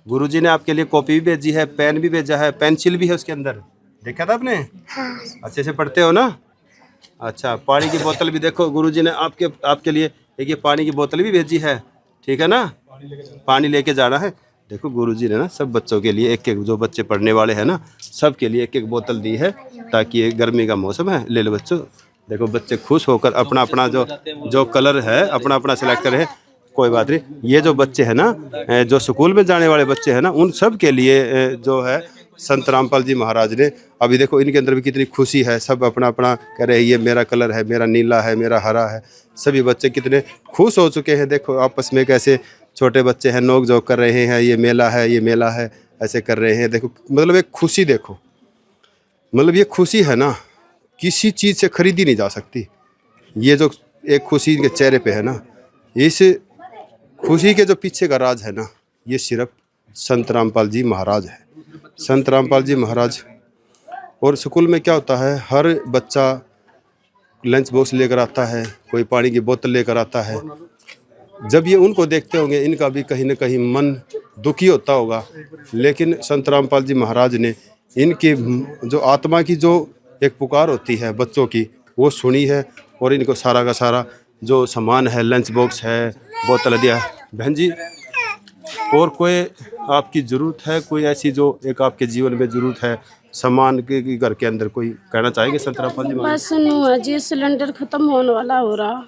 गुरुजी ने आपके लिए कॉपी भी भेजी है, पेन भी भेजा है, पेंसिल भी है उसके अंदर, देखा था आपने? हाँ। अच्छे से पढ़ते हो ना? अच्छा, पानी की बोतल भी देखो गुरुजी ने आपके लिए एक ये पानी की बोतल भी भेजी है, ठीक है ना? पानी लेके जाना है। देखो गुरुजी ने ना सब बच्चों के लिए एक एक, जो बच्चे पढ़ने वाले हैं ना, सब के लिए एक एक बोतल दी है, ताकि ये गर्मी का मौसम है, ले लो बच्चों। देखो बच्चे खुश होकर अपना अपना जो कलर है अपना अपना सिलेक्ट करें। कोई बात नहीं, ये जो बच्चे हैं ना, जो स्कूल में जाने वाले बच्चे हैं ना, उन सब के लिए जो है संत रामपाल जी महाराज ने, अभी देखो इनके अंदर भी कितनी खुशी है। सब अपना अपना कह रहे हैं, ये मेरा कलर है, मेरा नीला है, मेरा हरा है। सभी बच्चे कितने खुश हो चुके हैं। देखो आपस में कैसे छोटे बच्चे हैं, नोक झोंक कर रहे हैं, ये मेला है, ये मेला है, ऐसे कर रहे हैं। देखो मतलब एक खुशी, देखो मतलब ये खुशी है ना, किसी चीज़ से खरीदी नहीं जा सकती। ये जो एक खुशी इनके चेहरे पे है ना, इस खुशी के जो पीछे का राज है ना, ये सिर्फ संत रामपाल जी महाराज है। संत रामपाल जी महाराज। और स्कूल में क्या होता है, हर बच्चा लंच बॉक्स लेकर आता है, कोई पानी की बोतल लेकर आता है। जब ये उनको देखते होंगे, इनका भी कहीं ना कहीं मन दुखी होता होगा। लेकिन संत रामपाल जी महाराज ने इनकी जो आत्मा की जो एक पुकार होती है बच्चों की, वो सुनी है। और इनको सारा का सारा जो सामान है, लंच बॉक्स है, बोतल दिया। बहन जी, और कोई आपकी ज़रूरत है, कोई ऐसी जो एक आपके जीवन में ज़रूरत है सामान के घर के अंदर, कोई कहना चाहेंगे संत रामपाल जी? बस सुनो जी, सिलेंडर खत्म होने वाला हो रहा,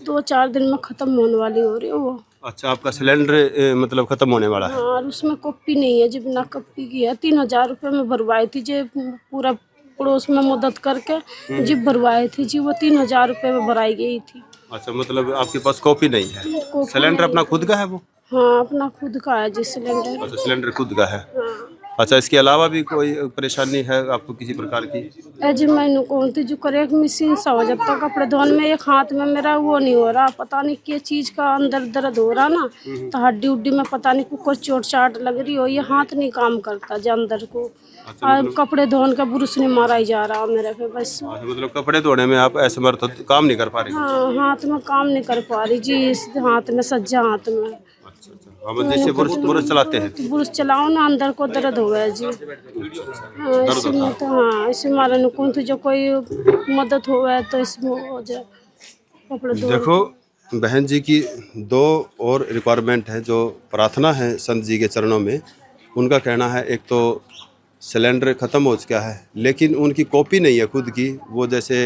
2-4 दिन में खत्म होने वाली हो रही है वो। अच्छा, आपका सिलेंडर मतलब खत्म होने वाला है? हाँ, और उसमें कॉपी नहीं है जी, बिना कॉपी की है। 3000 रुपये में भरवाई थी जी, पूरा पड़ोस में मदद करके जी भरवाई थी जी, वो 3000 रुपये में भराई गई थी। अच्छा, मतलब आपके पास कॉपी नहीं है? सिलेंडर अपना खुद का है वो? हाँ, अपना खुद का है जी सिलेंडर। अच्छा, सिलेंडर खुद का है। हाँ। अच्छा, इसके अलावा भी कोई परेशानी है आपको किसी प्रकार की? जी मैंने कौन थी जो करे एक मशीन सा हो जाता कपड़े धोने में, एक हाथ में मेरा वो नहीं हो रहा, पता नहीं क्या चीज़ का अंदर दर्द हो रहा ना, तो हड्डी उड्डी में पता नहीं कोई चोट चाट लग रही हो, ये हाथ नहीं काम करता जो अंदर को। और कपड़े धोने का बुरुश नहीं मारा ही जा रहा मेरे पे बस। मतलब कपड़े धोने में आप असमर्थ हो, काम नहीं कर पा रही? हाँ, हाथ में काम नहीं कर पा रही जी, इस हाथ में सज्जा हाथ में। हम जैसे बुरुश चलाते हैं तो बुरुश चलाओ ना, अंदर को दर्द हो गया जी। हाँ, इसमें तो हाँ, इसमें हमारा नुकून तो जो कोई मदद हो गया तो इसमें हो जाए कपड़े धो। देखो बहन जी की दो और रिक्वायरमेंट है जो प्रार्थना है संत जी के चरणों में। उनका कहना है एक तो सिलेंडर ख़त्म हो चुका है, लेकिन उनकी कॉपी नहीं है खुद की, वो जैसे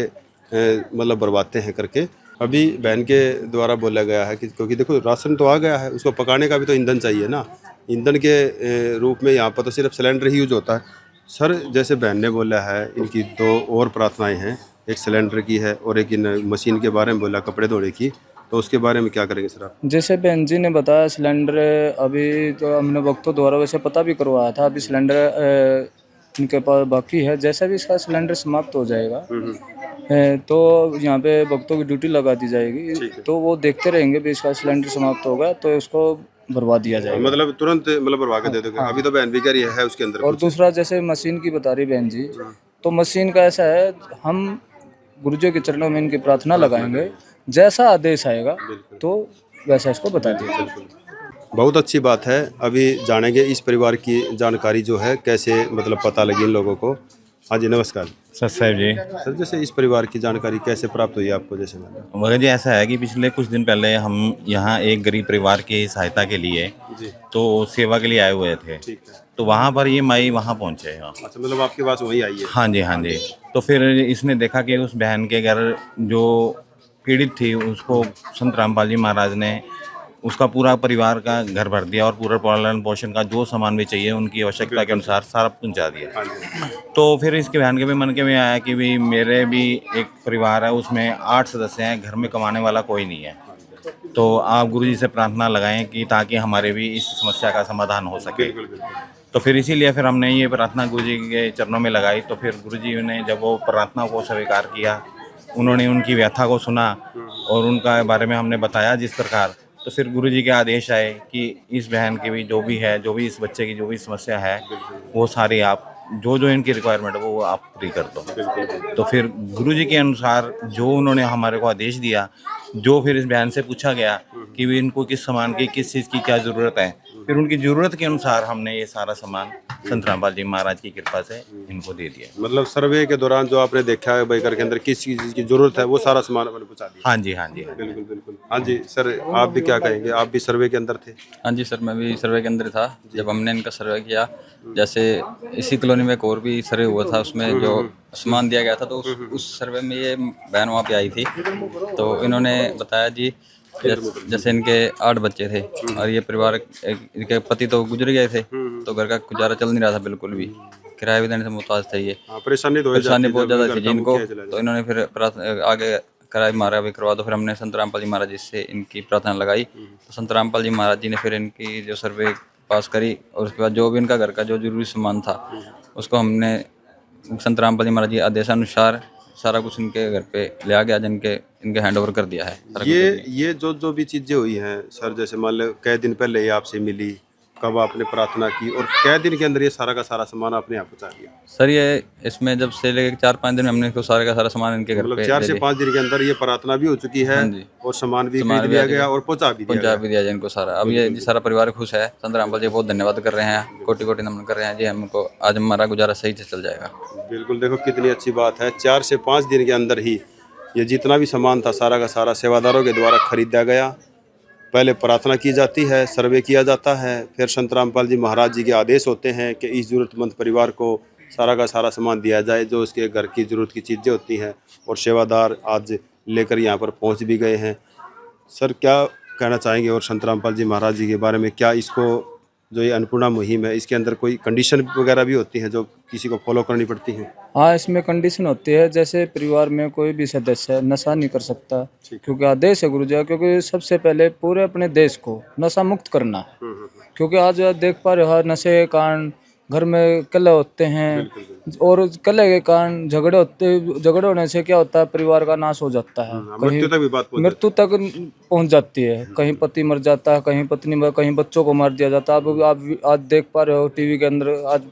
मतलब बर्बादते हैं करके। अभी बहन के द्वारा बोला गया है कि क्योंकि देखो राशन तो आ गया है, उसको पकाने का भी तो ईंधन चाहिए ना, ईंधन के रूप में यहाँ पर तो सिर्फ सिलेंडर ही यूज होता है। सर जैसे बहन ने बोला है इनकी दो और प्रार्थनाएं हैं, एक सिलेंडर की है और एक इन मशीन के बारे में बोला कपड़े धोने की, तो उसके बारे में क्या करेंगे सर आप? जैसे बहन जी ने बताया सिलेंडर अभी तो हमने वक्तों द्वारा वैसे पता भी करवाया था, अभी सिलेंडर इनके पास बाकी है। जैसा भी इसका सिलेंडर समाप्त हो जाएगा तो यहाँ पे वक्तों की ड्यूटी लगा दी जाएगी, तो वो देखते रहेंगे भी इसका सिलेंडर समाप्त होगा तो इसको भरवा दिया जाएगा। मतलब तुरंत मतलब भरवा के दे दोगे? अभी तो बहन भी कह रही है उसके अंदर। और दूसरा जैसे मशीन की बता रही बहन जी, तो मशीन का ऐसा है, हम गुरुजी के चरणों में इनकी प्रार्थना लगाएंगे, जैसा आदेश आएगा तो वैसा इसको बता दिया जाएगा। बहुत अच्छी बात है। अभी जानेंगे इस परिवार की जानकारी जो है कैसे मतलब पता लगी इन लोगों को। हाँ जी नमस्कार सर साहब जी। सर, जैसे इस परिवार की जानकारी कैसे प्राप्त हुई आपको? जैसे मगर जी ऐसा है कि पिछले कुछ दिन पहले हम यहाँ एक गरीब परिवार की सहायता के लिए तो सेवा के लिए आए हुए थे, तो वहाँ पर ये माई वहाँ पहुँचे। अच्छा, मतलब आपके पास वही आई है? हाँ जी हाँ जी। तो फिर इसने देखा कि उस बहन के घर जो पीड़ित थी उसको संत रामपाल जी महाराज ने उसका पूरा परिवार का घर भर दिया और पूरा पालन पोषण का जो सामान भी चाहिए उनकी आवश्यकता के अनुसार सारा पहुंचा दिया। तो फिर इसके बहन के भी मन के में आया कि भी मेरे भी एक परिवार है, उसमें 8 सदस्य हैं, घर में कमाने वाला कोई नहीं है, तो आप गुरुजी से प्रार्थना लगाएं कि ताकि हमारे भी इस समस्या का समाधान हो सके। तो फिर इसीलिए फिर हमने ये प्रार्थना गुरुजी के चरणों में लगाई। तो फिर गुरुजी ने जब वो प्रार्थना को स्वीकार किया, उन्होंने उनकी व्यथा को सुना और उनका बारे में हमने बताया जिस प्रकार, तो फिर गुरुजी के आदेश आए कि इस बहन की भी जो भी है, जो भी इस बच्चे की जो भी समस्या है, वो सारी आप जो जो इनकी रिक्वायरमेंट है वो आप पूरी कर दो। तो फिर गुरुजी के अनुसार जो उन्होंने हमारे को आदेश दिया, जो फिर इस बहन से पूछा गया कि भी इनको किस सामान की किस चीज़ की क्या ज़रूरत है, फिर उनकी ज़रूरत के अनुसार हमने ये सारा सामान संत रामपाल जी महाराज की कृपा से इनको दे दिया। मतलब सर्वे के दौरान जो आपने देखा है घर के अंदर किस चीज़ की जरूरत है वो सारा सामान आपने पहुंचा दिया? हाँ जी हाँ जी। बिल्कुल बिल्कुल। हाँ जी सर, आप भी क्या कहेंगे? आप भी सर्वे के अंदर थे? हाँ जी सर, मैं भी सर्वे के अंदर था जब हमने इनका सर्वे किया। जैसे इसी कॉलोनी में एक और भी सर्वे हुआ था, उसमें जो सामान दिया गया था, तो उस सर्वे में ये बहन वहाँ पे आई थी, तो इन्होंने बताया जी जैसे इनके 8 बच्चे थे और ये परिवार इनके पति तो गुजर गए थे, तो घर का गुजारा चल नहीं रहा था बिल्कुल भी, किराया भी देने से मुहताज थे ये, परेशानी बहुत ज़्यादा थी जी इनको। तो इन्होंने फिर आगे किराया मारा भी करवा दो, फिर हमने संत रामपाल जी महाराज जी से इनकी प्रार्थना लगाई। तो संत रामपाल जी महाराज जी ने फिर इनकी जो सर्वे पास करी और उसके बाद जो भी इनका घर का जो जरूरी सामान था उसको हमने संत रामपाल जी महाराज जी आदेशानुसार सारा कुछ इनके घर पे ले आ गया, जिनके इनके हैंड ओवर कर दिया है। ये जो भी चीज़ें हुई हैं सर, जैसे मान लो कई दिन पहले ये आपसे मिली, कब आपने प्रार्थना की और कई दिन के अंदर ये सारा का सारा सामान आपने यहाँ पहुँचा दिया? सर ये इसमें जब से लेकर 4-5 दिन में हमने इसको सारा का सारा सामान इनके घर पे 4 से 5 दिन के अंदर ये प्रार्थना भी हो चुकी है और सामान भी खरीद लिया गया और पहुँचा भी दिया जाए इनको सारा। अब ये सारा परिवार खुश है, संत रामपाल जी बहुत धन्यवाद कर रहे हैं, कोटि कोटि नमन कर रहे हैं जी, हमको आज हमारा गुजारा सही से चल जाएगा। बिल्कुल, देखो कितनी अच्छी बात है। 4 से 5 दिन के अंदर ही ये जितना भी सामान था सारा का सारा सेवादारों के द्वारा खरीदा गया। पहले प्रार्थना की जाती है, सर्वे किया जाता है, फिर संत रामपाल जी महाराज जी के आदेश होते हैं कि इस ज़रूरतमंद परिवार को सारा का सारा सामान दिया जाए जो उसके घर की ज़रूरत की चीज़ें होती हैं, और सेवादार आज लेकर यहाँ पर पहुँच भी गए हैं। सर क्या कहना चाहेंगे और संत रामपाल जी महाराज जी के बारे में? क्या इसको जो ये अन्नपूर्णा मुहिम है इसके अंदर कोई कंडीशन वगैरह भी होती हैं जो किसी को फॉलो करनी पड़ती हैं? हाँ, इसमें कंडीशन होती है, जैसे परिवार में कोई भी सदस्य नशा नहीं कर सकता, क्योंकि आदेश है गुरुजी, क्योंकि सबसे पहले पूरे अपने देश को नशा मुक्त करना है। क्योंकि आज देख पा रहे हो नशे के कारण घर में कलह होते हैं और कलह के कारण झगड़े होने से क्या होता है, परिवार का नाश हो जाता है, मृत्यु तक भी बात पहुंच मृत्यु तक पहुंच जाती है। कहीं पति मर जाता है, कहीं पत्नी कहीं बच्चों को मार दिया जाता है। अब आप आज देख पा रहे हो टीवी के अंदर, आज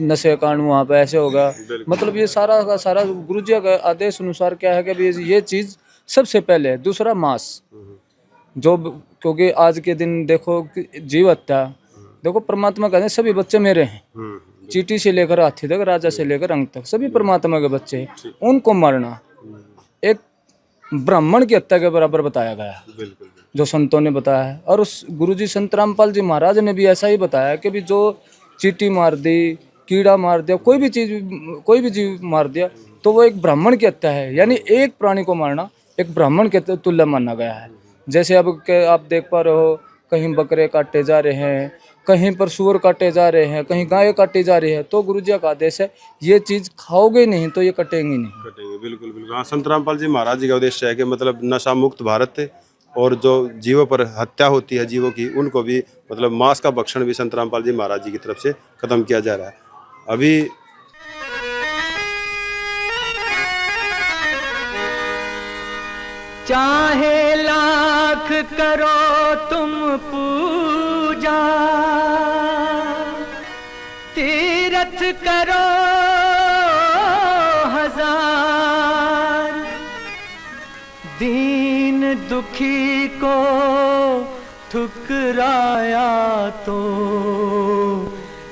नशे कांड वहाँ पे ऐसे होगा। मतलब ये सारा का सारा गुरु जी के आदेश अनुसार क्या है कि ये चीज़ सबसे पहले है। दूसरा मांस, जो क्योंकि आज के दिन देखो जीव हत्या, देखो परमात्मा कहते हैं सभी बच्चे मेरे हैं, चींटी से लेकर हाथी तक, राजा से लेकर अंक तक सभी परमात्मा के बच्चे हैं। उनको मारना एक ब्राह्मण की हत्या के बराबर बताया गया, जो संतों ने बताया है। और उस गुरुजी संत रामपाल जी महाराज ने भी ऐसा ही बताया कि भी जो चींटी मार दी, कीड़ा मार दिया, कोई भी जीव मार दिया तो वो एक ब्राह्मण की हत्या है। यानी एक प्राणी को मारना एक ब्राह्मण के तुल्य माना गया है। जैसे अब आप देख पा रहे हो, कहीं बकरे काटे जा रहे हैं, कहीं पर सूअर काटे जा रहे हैं, कहीं गाय काटी जा रही है, तो गुरुजी का आदेश है ये चीज़ खाओगे नहीं तो ये कटेंगी नहीं। बिल्कुल बिल्कुल। हाँ, संत रामपाल जी महाराज जी का उद्देश्य है कि मतलब नशा मुक्त भारत, और जो जीवों पर हत्या होती है जीवों की, उनको भी मतलब मांस का भक्षण भी संत रामपाल जी महाराज जी की तरफ से खत्म किया जा रहा है। अभी चाहे लाख करो तुम पूजा, तीरथ करो हजार, दीन दुखी को ठुकराया तो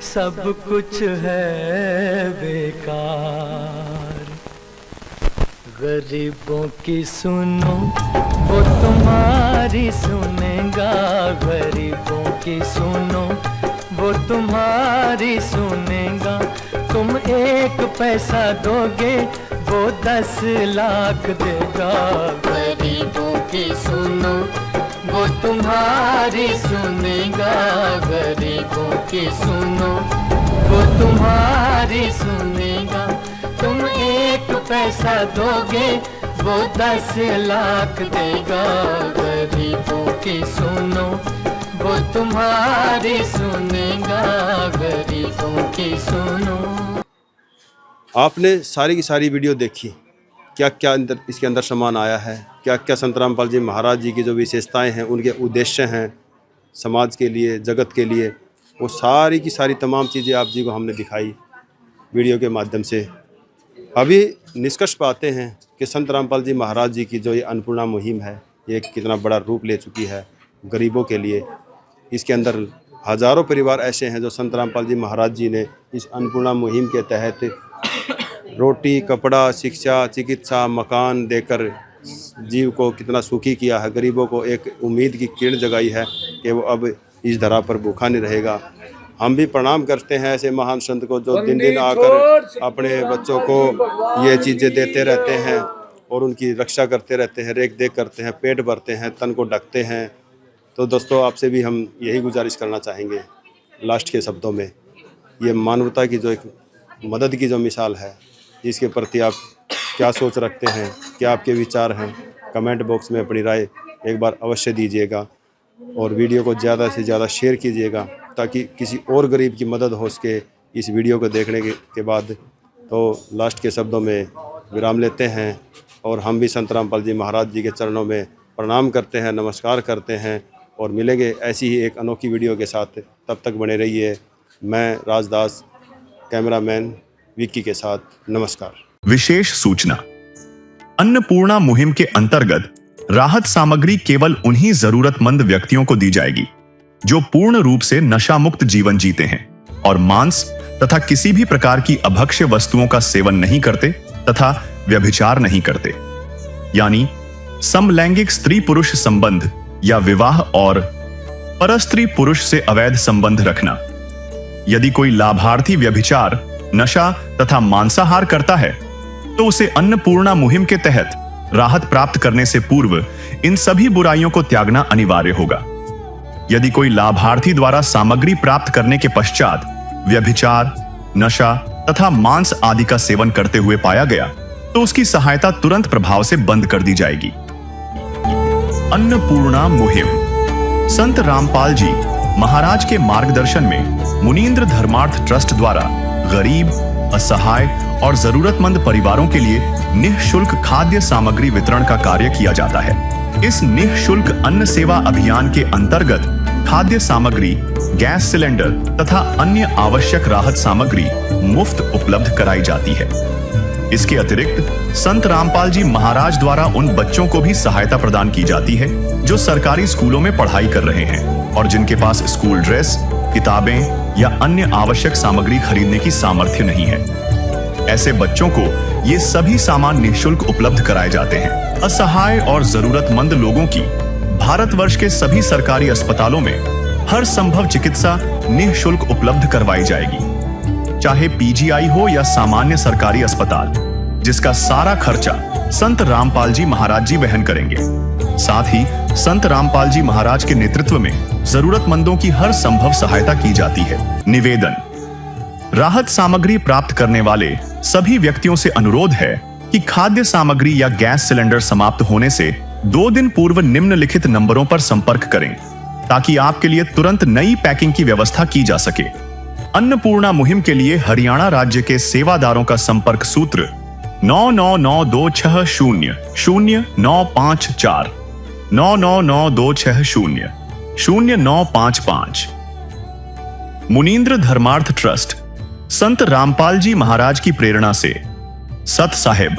सब कुछ है बेकार। गरीबों की सुनो वो तुम्हारी सुनेगा, गरीबों की सुनो वो तुम्हारी सुनेगा। तुम 1 पैसा दोगे वो 10 लाख देगा। गरीबों की सुनो वो तुम्हारी सुनेगा, गरीबों की सुनो वो तुम्हारी सुनेगा। तुम 1 पैसा दोगे वो 10 लाख देगा। गरीबों की सुनो वो तुम्हारी सुनेगा, गरीबों की सुनो। आपने सारी की सारी वीडियो देखी, क्या क्या अंदर इसके अंदर सामान आया है, क्या क्या संत रामपाल जी महाराज जी की जो विशेषताएं हैं, उनके उद्देश्य हैं समाज के लिए, जगत के लिए, वो सारी की सारी तमाम चीज़ें आप जी को हमने दिखाई वीडियो के माध्यम से। अभी निष्कर्ष पाते हैं कि संत रामपाल जी महाराज जी की जो ये अन्नपूर्णा मुहिम है, ये कितना बड़ा रूप ले चुकी है गरीबों के लिए। इसके अंदर हज़ारों परिवार ऐसे हैं जो संत रामपाल जी महाराज जी ने इस अन्नपूर्णा मुहिम के तहत रोटी, कपड़ा, शिक्षा, चिकित्सा, मकान देकर जीव को कितना सुखी किया है। गरीबों को एक उम्मीद की किरण जगाई है कि वो अब इस धरा पर भूखा नहीं रहेगा। हम भी प्रणाम करते हैं ऐसे महान संत को जो दिन दिन आकर अपने बच्चों को ये चीज़ें देते रहते हैं और उनकी रक्षा करते रहते हैं, रेख देख करते हैं, पेट भरते हैं, तन को ढकते हैं। तो दोस्तों, आपसे भी हम यही गुजारिश करना चाहेंगे लास्ट के शब्दों में, ये मानवता की जो एक मदद की जो मिसाल है, इसके प्रति आप क्या सोच रखते हैं, क्या आपके विचार हैं, कमेंट बॉक्स में अपनी राय एक बार अवश्य दीजिएगा और वीडियो को ज़्यादा से ज़्यादा शेयर कीजिएगा ताकि किसी और गरीब की मदद हो सके इस वीडियो को देखने के बाद। तो लास्ट के शब्दों में विराम लेते हैं और हम भी संत रामपाल जी महाराज जी के चरणों में प्रणाम करते हैं, नमस्कार करते हैं और मिलेंगे ऐसी ही एक अनोखी वीडियो के साथ। तब तक बने रहिए। मैं राजदास, कैमरामैन विक्की के साथ, नमस्कार। विशेष सूचना, अन्नपूर्णा मुहिम के अंतर्गत राहत सामग्री केवल उन्हीं जरूरतमंद व्यक्तियों को दी जाएगी जो पूर्ण रूप से नशा मुक्त जीवन जीते हैं और मांस तथा किसी भी प्रकार की अभक्ष्य वस्तुओं का सेवन नहीं करते तथा व्यभिचार नहीं करते, यानी समलैंगिक स्त्री पुरुष संबंध या विवाह और परस्त्री पुरुष से अवैध संबंध रखना। यदि कोई लाभार्थी व्यभिचार, नशा तथा मांसाहार करता है तो उसे अन्नपूर्णा मुहिम के तहत राहत प्राप्त करने से पूर्व इन सभी बुराइयों को त्यागना अनिवार्य होगा। यदि कोई लाभार्थी द्वारा सामग्री प्राप्त करने के पश्चात व्यभिचार, नशा तथा मांस आदि का सेवन करते हुए पाया गया तो उसकी सहायता तुरंत प्रभाव से बंद कर दी जाएगी। अन्नपूर्णा मुहिम, संत रामपाल जी, महाराज के मार्गदर्शन में मुनींद्र धर्मार्थ ट्रस्ट द्वारा गरीब, असहाय और जरूरतमंद परिवारों के लिए निःशुल्क खाद्य सामग्री वितरण का कार्य किया जाता है। इस निःशुल्क अन्न सेवा अभियान के अंतर्गत खाद्य सामग्री, गैस सिलेंडर तथा अन्य आवश्यक राहत सामग्री मुफ्त उपलब्ध कराई जाती है। इसके अतिरिक्त संत रामपाल जी महाराज द्वारा उन बच्चों को भी सहायता प्रदान की जाती है जो सरकारी स्कूलों में पढ़ाई कर रहे हैं और जिनके पास स्कूल ड्रेस, किताबें या अन्य आवश्यक सामग्री खरीदने की सामर्थ्य नहीं है। ऐसे बच्चों को ये सभी सामान निःशुल्क उपलब्ध कराए जाते हैं। असहाय और जरूरतमंद लोगों की भारतवर्ष के सभी सरकारी अस्पतालों में हर संभव चिकित्सा निःशुल्क उपलब्ध करवाई जाएगी, चाहे पीजीआई हो या सामान्य सरकारी अस्पताल, जिसका सारा खर्चा संत रामपाल जी महाराज जी वहन करेंगे। साथ ही संत रामपाल जी महाराज के नेतृत्व में जरूरतमंदों की हर संभव सहायता की जाती है। निवेदन: राहत सामग्री प्राप्त करने वाले सभी व्यक्तियों से अनुरोध है कि खाद्य सामग्री या गैस सिलेंडर समाप्त होने से 2 दिन पूर्व निम्नलिखित नंबरों पर संपर्क करें ताकि आपके लिए तुरंत नई पैकिंग की व्यवस्था की जा सके। अन्नपूर्णा मुहिम के लिए हरियाणा राज्य के सेवादारों का संपर्क सूत्र 9992600954 9992600955। मुनींद्र धर्मार्थ ट्रस्ट संत रामपाल जी महाराज की प्रेरणा से सत साहिब